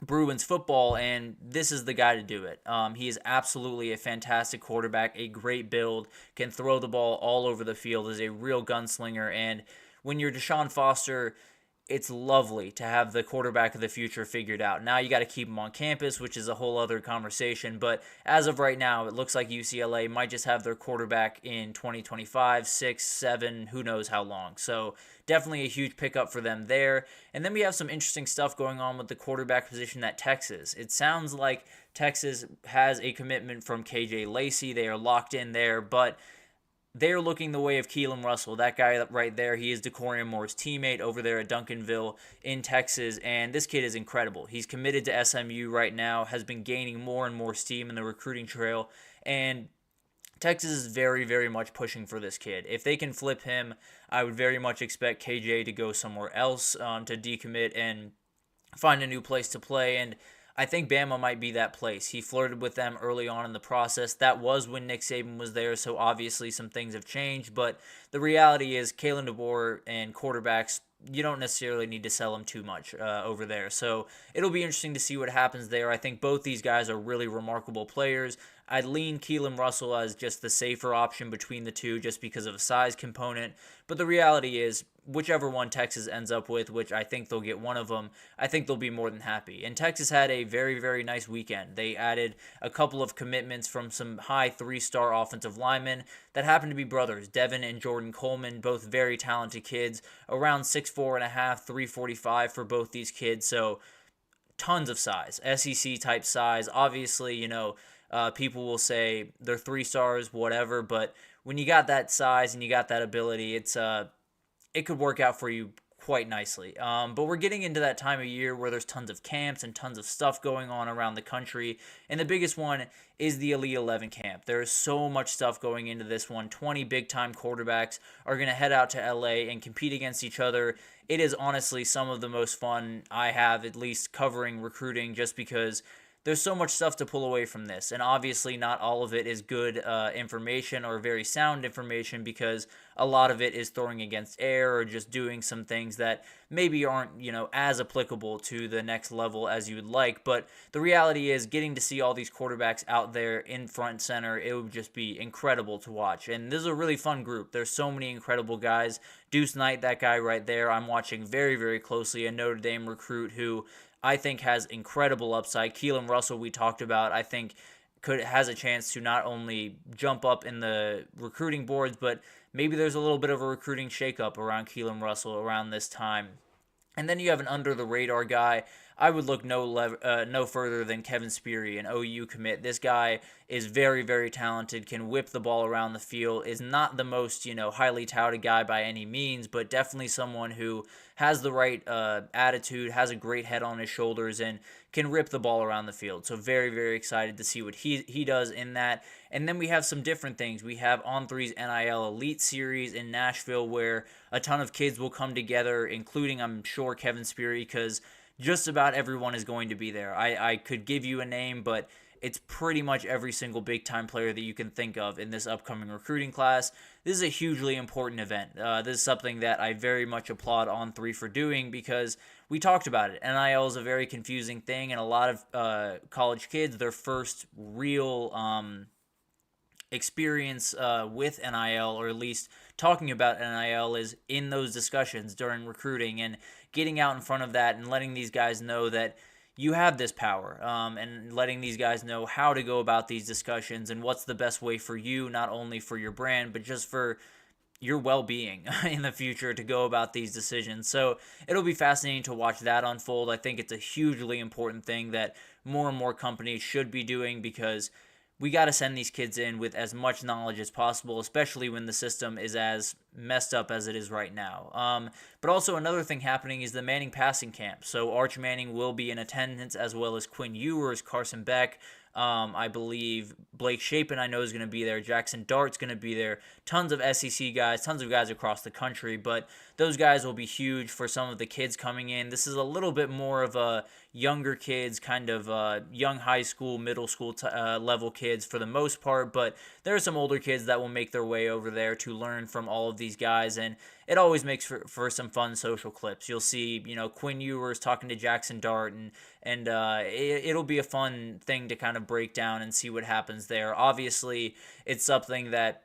Bruins football, and this is the guy to do it. He is absolutely a fantastic quarterback, a great build, can throw the ball all over the field, is a real gunslinger, and when you're Deshaun Foster, it's lovely to have the quarterback of the future figured out. Now you got to keep him on campus, which is a whole other conversation. But as of right now, it looks like UCLA might just have their quarterback in 2025, 6, 7, who knows how long. So definitely a huge pickup for them there. And then we have some interesting stuff going on with the quarterback position at Texas. It sounds like Texas has a commitment from KJ Lacey. They are locked in there, but they're looking the way of Keelan Russell, that guy right there. He is Decorian Moore's teammate over there at Duncanville in Texas, and this kid is incredible. He's committed to SMU right now, has been gaining more and more steam in the recruiting trail, and Texas is very, very much pushing for this kid. If they can flip him, I would very much expect KJ to go somewhere else, to decommit and find a new place to play, and I think Bama might be that place. He flirted with them early on in the process. That was when Nick Saban was there, so obviously some things have changed. But the reality is Kalen DeBoer and quarterbacks, you don't necessarily need to sell them too much over there. So it'll be interesting to see what happens there. I think both these guys are really remarkable players. I'd lean Keelan Russell as just the safer option between the two just because of a size component. But the reality is, whichever one Texas ends up with, which I think they'll get one of them, I think they'll be more than happy. And Texas had a very, very nice weekend. They added a couple of commitments from some high 3-star offensive linemen that happen to be brothers, Devin and Jordan Coleman, both very talented kids, around 6'4.5", 345 for both these kids. So tons of size, SEC type size. Obviously, people will say they're 3 stars, whatever, but when you got that size and you got that ability, it could work out for you quite nicely. But we're getting into that time of year where there's tons of camps and tons of stuff going on around the country, and the biggest one is the Elite 11 camp. There is so much stuff going into this one. 20 big-time quarterbacks are going to head out to LA and compete against each other. It is honestly some of the most fun I have, at least covering recruiting, just because there's so much stuff to pull away from this, and obviously not all of it is good information or very sound information, because a lot of it is throwing against air or just doing some things that maybe aren't, as applicable to the next level as you would like. But the reality is, getting to see all these quarterbacks out there in front center, it would just be incredible to watch. And this is a really fun group. There's so many incredible guys. Deuce Knight, that guy right there, I'm watching very, very closely, a Notre Dame recruit who I think has incredible upside. Keelan Russell, we talked about, I think has a chance to not only jump up in the recruiting boards, but maybe there's a little bit of a recruiting shakeup around Keelan Russell around this time. And then you have an under-the-radar guy. I would look no further than Kevin Sperry, an OU commit. This guy is very, very talented, can whip the ball around the field, is not the most, highly touted guy by any means, but definitely someone who has the right attitude, has a great head on his shoulders, and can rip the ball around the field. So very, very excited to see what he does in that. And then we have some different things. We have On3's NIL Elite Series in Nashville, where a ton of kids will come together, including, I'm sure, Kevin Sperry, because just about everyone is going to be there. I could give you a name, but it's pretty much every single big-time player that you can think of in this upcoming recruiting class. This is a hugely important event. This is something that I very much applaud On3 for doing, because we talked about it. NIL is a very confusing thing, and a lot of college kids, their first real experience with NIL, or at least talking about NIL, is in those discussions during recruiting, and getting out in front of that and letting these guys know that you have this power, and letting these guys know how to go about these discussions and what's the best way for you, not only for your brand, but just for your well-being in the future to go about these decisions. So it'll be fascinating to watch that unfold. I think it's a hugely important thing that more and more companies should be doing, because we got to send these kids in with as much knowledge as possible, especially when the system is as messed up as it is right now. But also another thing happening is the Manning passing camp. So Arch Manning will be in attendance, as well as Quinn Ewers, Carson Beck. I believe Blake Shapen, I know, is going to be there. Jackson Dart's going to be there. Tons of SEC guys, tons of guys across the country. But those guys will be huge for some of the kids coming in. This is a little bit more of a younger kids, kind of young high school, middle school level kids for the most part. But there are some older kids that will make their way over there to learn from all of these guys. And it always makes for some fun social clips. You'll see, Quinn Ewers talking to Jackson Dart, and it'll be a fun thing to kind of break down and see what happens there. Obviously, it's something that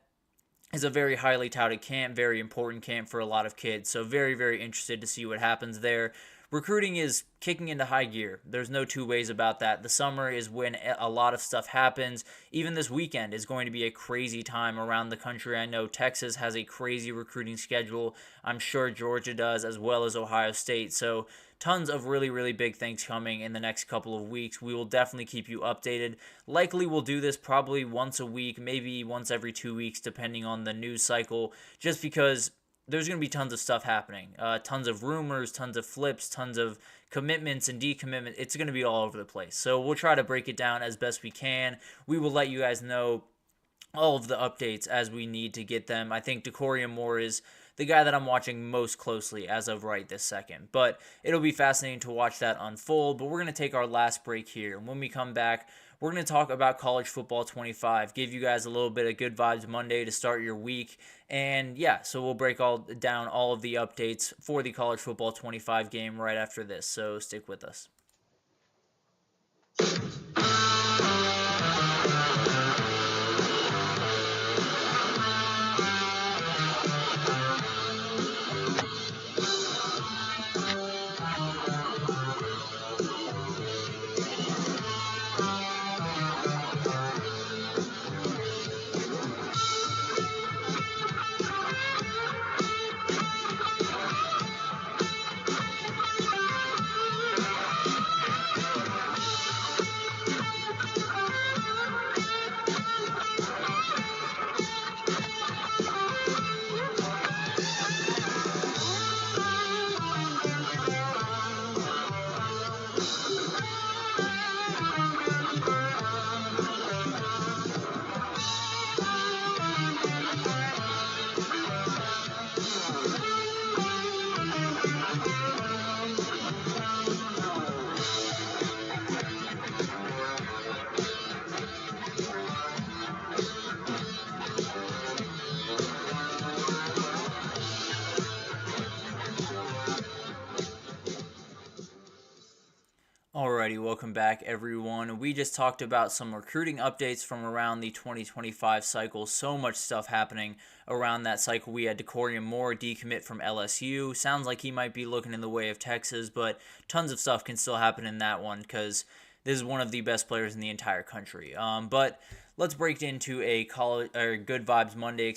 is a very highly touted camp, very important camp for a lot of kids. So very, very interested to see what happens there. Recruiting is kicking into high gear. There's no two ways about that. The summer is when a lot of stuff happens. Even this weekend is going to be a crazy time around the country. I know Texas has a crazy recruiting schedule. I'm sure Georgia does, as well as Ohio State. So tons of really, really big things coming in the next couple of weeks. We will definitely keep you updated. Likely we'll do this probably once a week, maybe once every 2 weeks, depending on the news cycle, just because there's going to be tons of stuff happening. Tons of rumors, tons of flips, tons of commitments and decommitment. It's going to be all over the place. So we'll try to break it down as best we can. We will let you guys know all of the updates as we need to get them. I think Decorium Moore is the guy that I'm watching most closely as of right this second. But it'll be fascinating to watch that unfold. But we're going to take our last break here. And when we come back, we're going to talk about College Football 25, give you guys a little bit of Good Vibes Monday to start your week. And yeah, so we'll break down all of the updates for the College Football 25 game right after this. So stick with us. Alrighty, welcome back everyone. We just talked about some recruiting updates from around the 2025 cycle. So much stuff happening around that cycle. We had Decorium Moore decommit from LSU. Sounds like he might be looking in the way of Texas, but tons of stuff can still happen in that one because this is one of the best players in the entire country. But let's break into a Good Vibes Monday,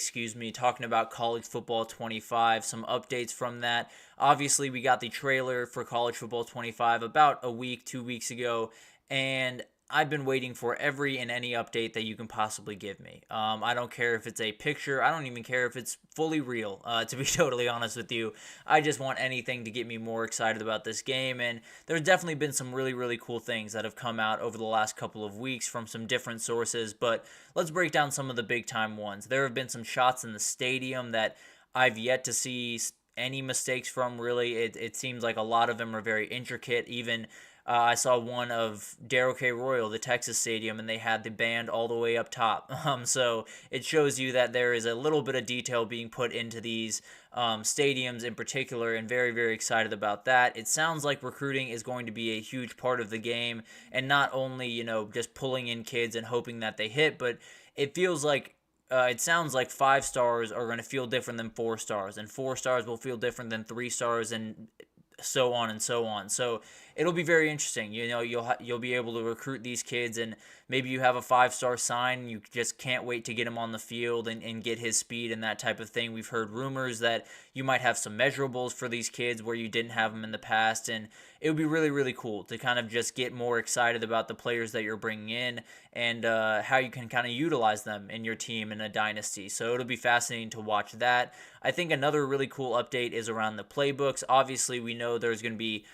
talking about College Football 25, some updates from that. Obviously, we got the trailer for College Football 25 about a week, 2 weeks ago, and I've been waiting for every and any update that you can possibly give me. I don't care if it's a picture. I don't even care if it's fully real, to be totally honest with you. I just want anything to get me more excited about this game, and there's definitely been some really, really cool things that have come out over the last couple of weeks from some different sources, but let's break down some of the big-time ones. There have been some shots in the stadium that I've yet to see any mistakes from, really. It seems like a lot of them are very intricate. Even I saw one of Darrell K. Royal, the Texas Stadium, and they had the band all the way up top. So it shows you that there is a little bit of detail being put into these stadiums in particular, and very, very excited about that. It sounds like recruiting is going to be a huge part of the game, and not only, just pulling in kids and hoping that they hit, but it feels like it sounds like 5 stars are going to feel different than 4 stars, and 4 stars will feel different than 3 stars, and so on and so on. So it'll be very interesting. You'll be able to recruit these kids, and maybe you have a 5-star sign and you just can't wait to get him on the field and get his speed and that type of thing. We've heard rumors that you might have some measurables for these kids where you didn't have them in the past, and it would be really, really cool to kind of just get more excited about the players that you're bringing in and how you can kind of utilize them in your team in a dynasty. So it'll be fascinating to watch that. I think another really cool update is around the playbooks. Obviously, we know there's going to be,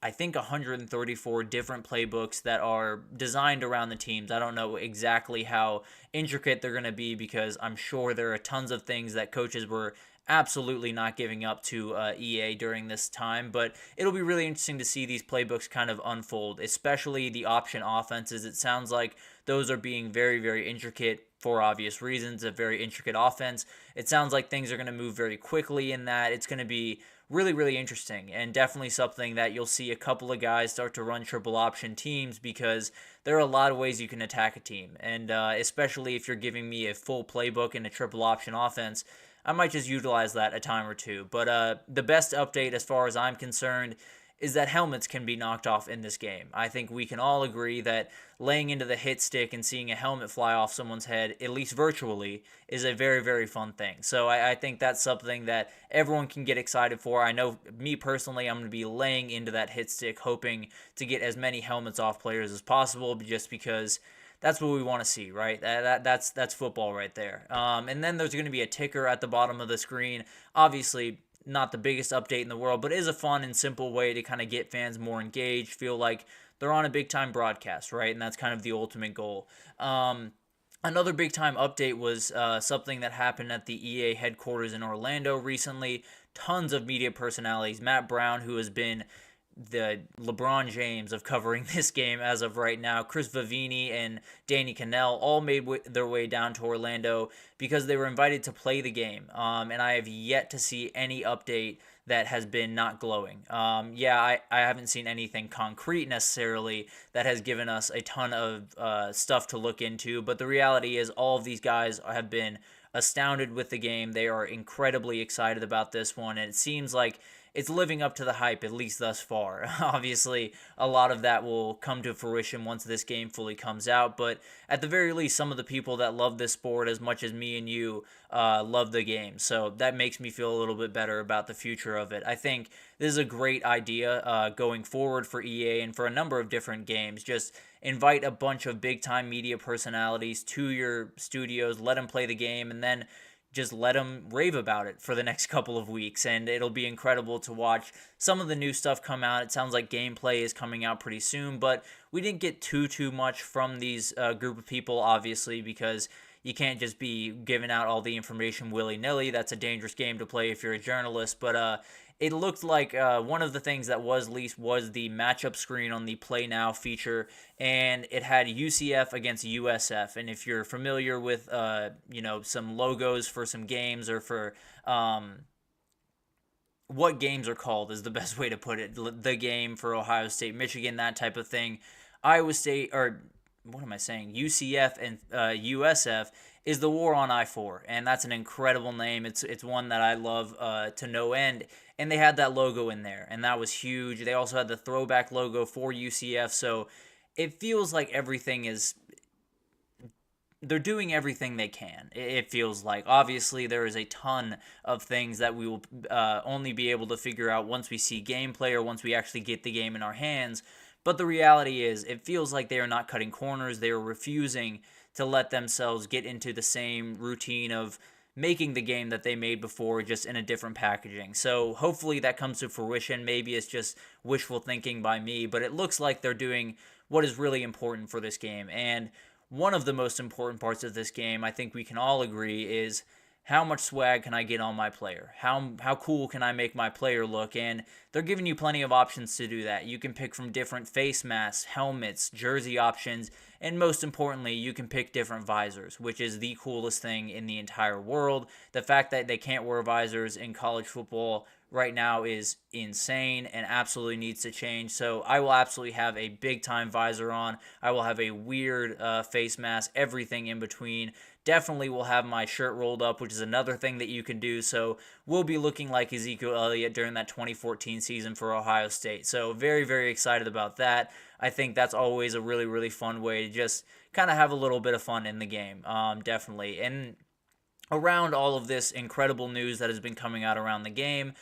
I think, 134 different playbooks that are designed around the teams. I don't know exactly how intricate they're going to be because I'm sure there are tons of things that coaches were absolutely not giving up to EA during this time, but it'll be really interesting to see these playbooks kind of unfold, especially the option offenses. It sounds like those are being very, very intricate for obvious reasons, a very intricate offense. It sounds like things are going to move very quickly in that. It's going to be really, really interesting, and definitely something that you'll see a couple of guys start to run triple option teams, because there are a lot of ways you can attack a team. And especially if you're giving me a full playbook in a triple option offense, I might just utilize that a time or two. But the best update as far as I'm concerned is that helmets can be knocked off in this game. I think we can all agree that laying into the hit stick and seeing a helmet fly off someone's head, at least virtually, is a very, very fun thing. So I think that's something that everyone can get excited for. I know me personally, I'm going to be laying into that hit stick, hoping to get as many helmets off players as possible, just because that's what we want to see, right? That's football right there. And then there's going to be a ticker at the bottom of the screen. Obviously, not the biggest update in the world, but it is a fun and simple way to kind of get fans more engaged, feel like they're on a big-time broadcast, right? And that's kind of the ultimate goal. Another big-time update was something that happened at the EA headquarters in Orlando recently. Tons of media personalities. Matt Brown, who has been the LeBron James of covering this game as of right now, Chris Vavini and Danny Cannell all made their way down to Orlando because they were invited to play the game. And I have yet to see any update that has been not glowing. I haven't seen anything concrete necessarily that has given us a ton of stuff to look into, but the reality is all of these guys have been astounded with the game. They are incredibly excited about this one, and it seems like it's living up to the hype, at least thus far. Obviously, a lot of that will come to fruition once this game fully comes out, but at the very least, some of the people that love this sport as much as me and you love the game. So that makes me feel a little bit better about the future of it. I think this is a great idea going forward for EA and for a number of different games. Just invite a bunch of big-time media personalities to your studios, let them play the game, and then just let them rave about it for the next couple of weeks, and it'll be incredible to watch some of the new stuff come out. It sounds like gameplay is coming out pretty soon, but we didn't get too much from these group of people, obviously, because you can't just be giving out all the information willy-nilly. That's a dangerous game to play if you're a journalist, but it looked like one of the things that was leased was the matchup screen on the Play Now feature, and it had UCF against USF. And if you're familiar with, some logos for some games, or for what games are called is the best way to put it. The game for Ohio State, Michigan, that type of thing. Iowa State, or what am I saying? UCF and USF is the War on I-4, and that's an incredible name. It's one that I love to no end, and they had that logo in there, and that was huge. They also had the throwback logo for UCF, so it feels like they're doing everything they can, it feels like. Obviously, there is a ton of things that we will only be able to figure out once we see gameplay or once we actually get the game in our hands, but the reality is it feels like they are not cutting corners. They are refusing to let themselves get into the same routine of making the game that they made before, just in a different packaging. So hopefully that comes to fruition. Maybe it's just wishful thinking by me, but it looks like they're doing what is really important for this game. And one of the most important parts of this game, I think we can all agree, is how much swag can I get on my player? How cool can I make my player look? And they're giving you plenty of options to do that. You can pick from different face masks, helmets, jersey options, and most importantly, you can pick different visors, which is the coolest thing in the entire world. The fact that they can't wear visors in college football right now is insane and absolutely needs to change. So I will absolutely have a big-time visor on. I will have a weird face mask, everything in between. Definitely will have my shirt rolled up, which is another thing that you can do. So we'll be looking like Ezekiel Elliott during that 2014 season for Ohio State. So very, very excited about that. I think that's always a really, really fun way to just kind of have a little bit of fun in the game, definitely. And around all of this incredible news that has been coming out around the game,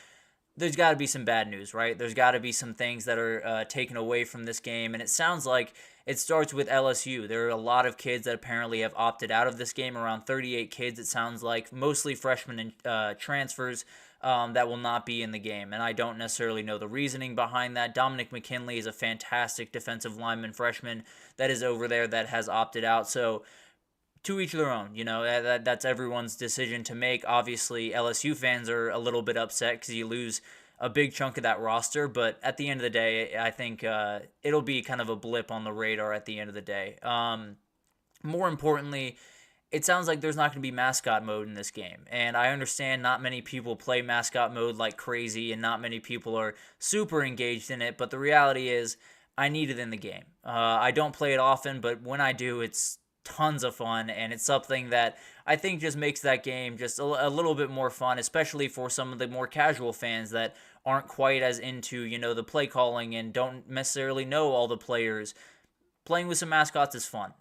there's got to be some bad news, right? There's got to be some things that are taken away from this game, and it sounds like it starts with LSU. There are a lot of kids that apparently have opted out of this game, around 38 kids, it sounds like, mostly freshmen and transfers that will not be in the game, and I don't necessarily know the reasoning behind that. Dominic McKinley is a fantastic defensive lineman freshman that is over there that has opted out, so to each their own, that's everyone's decision to make. Obviously, LSU fans are a little bit upset because you lose a big chunk of that roster, but at the end of the day, I think it'll be kind of a blip on the radar at the end of the day. More importantly, it sounds like there's not going to be mascot mode in this game. And I understand not many people play mascot mode like crazy and not many people are super engaged in it. But the reality is I need it in the game. I don't play it often, but when I do, it's tons of fun. And it's something that I think just makes that game just a little bit more fun, especially for some of the more casual fans that aren't quite as into, the play calling and don't necessarily know all the players. Playing with some mascots is fun,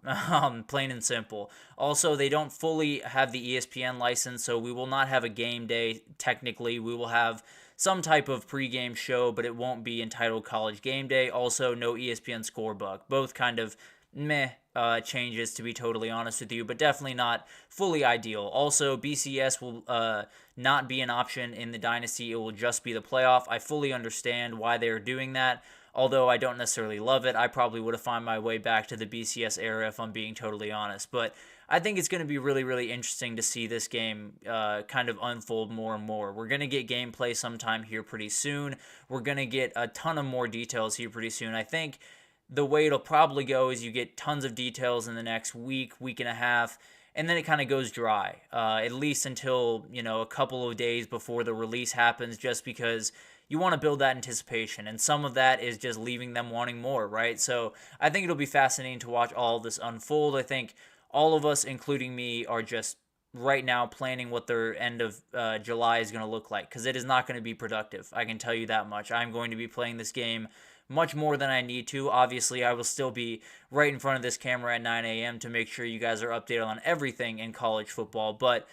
plain and simple. Also, they don't fully have the ESPN license, so we will not have a game day, technically. We will have some type of pregame show, but it won't be entitled College Game Day. Also, no ESPN scorebook. Both kind of meh changes, to be totally honest with you, but definitely not fully ideal. Also, BCS will not be an option in the Dynasty. It will just be the playoff. I fully understand why they're doing that. Although I don't necessarily love it, I probably would have found my way back to the BCS era if I'm being totally honest. But I think it's going to be really, really interesting to see this game kind of unfold more and more. We're going to get gameplay sometime here pretty soon. We're going to get a ton of more details here pretty soon. I think the way it'll probably go is you get tons of details in the next week and a half, and then it kind of goes dry, at least until, a couple of days before the release happens, just because you want to build that anticipation, and some of that is just leaving them wanting more, right? So I think it'll be fascinating to watch all of this unfold. I think all of us, including me, are just right now planning what their end of July is going to look like, because it is not going to be productive. I can tell you that much. I'm going to be playing this game much more than I need to. Obviously, I will still be right in front of this camera at 9 a.m. to make sure you guys are updated on everything in college football, but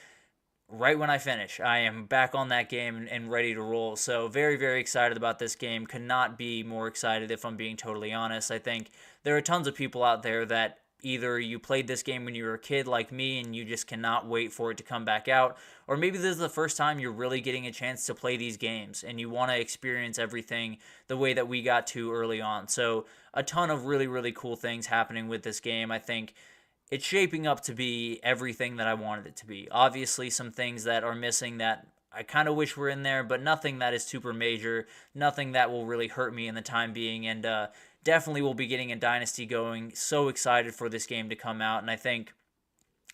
right when I finish, I am back on that game and ready to roll. So very, very excited about this game. Could not be more excited if I'm being totally honest. I think there are tons of people out there that either you played this game when you were a kid like me and you just cannot wait for it to come back out, or maybe this is the first time you're really getting a chance to play these games and you want to experience everything the way that we got to early on. So a ton of really, really cool things happening with this game. I think it's shaping up to be everything that I wanted it to be. Obviously, some things that are missing that I kind of wish were in there, but nothing that is super major, nothing that will really hurt me in the time being, and definitely will be getting a Dynasty going. So excited for this game to come out, and I think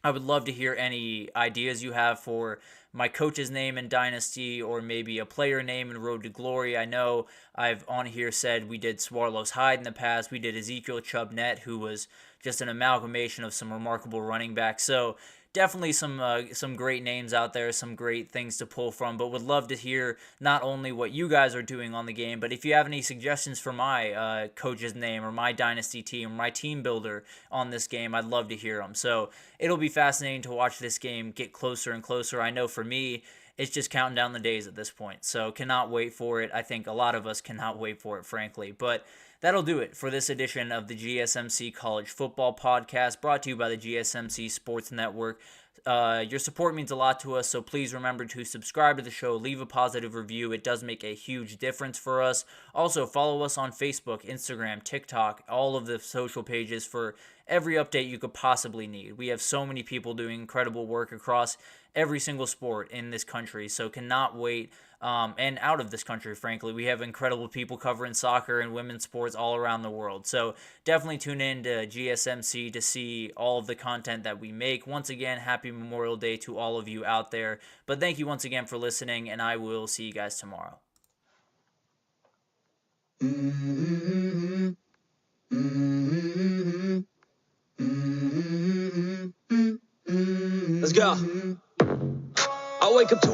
I would love to hear any ideas you have for my coach's name in Dynasty, or maybe a player name in Road to Glory. I know I've on here said we did Swarlow's Hyde in the past. We did Ezekiel Chubbnet, who was just an amalgamation of some remarkable running backs. So definitely some great names out there, some great things to pull from, but would love to hear not only what you guys are doing on the game, but if you have any suggestions for my coach's name or my Dynasty team or my team builder on this game, I'd love to hear them. So it'll be fascinating to watch this game get closer and closer. I know for me, it's just counting down the days at this point, so cannot wait for it. I think a lot of us cannot wait for it, frankly, but that'll do it for this edition of the GSMC College Football Podcast, brought to you by the GSMC Sports Network. Your support means a lot to us, so please remember to subscribe to the show, leave a positive review. It does make a huge difference for us. Also, follow us on Facebook, Instagram, TikTok, all of the social pages for every update you could possibly need. We have so many people doing incredible work across every single sport in this country, so cannot wait. And out of this country, frankly, we have incredible people covering soccer and women's sports all around the world. So definitely tune in to GSMC to see all of the content that we make. Once again, happy Memorial Day to all of you out there. But thank you once again for listening, and I will see you guys tomorrow. Let's go. I wake up to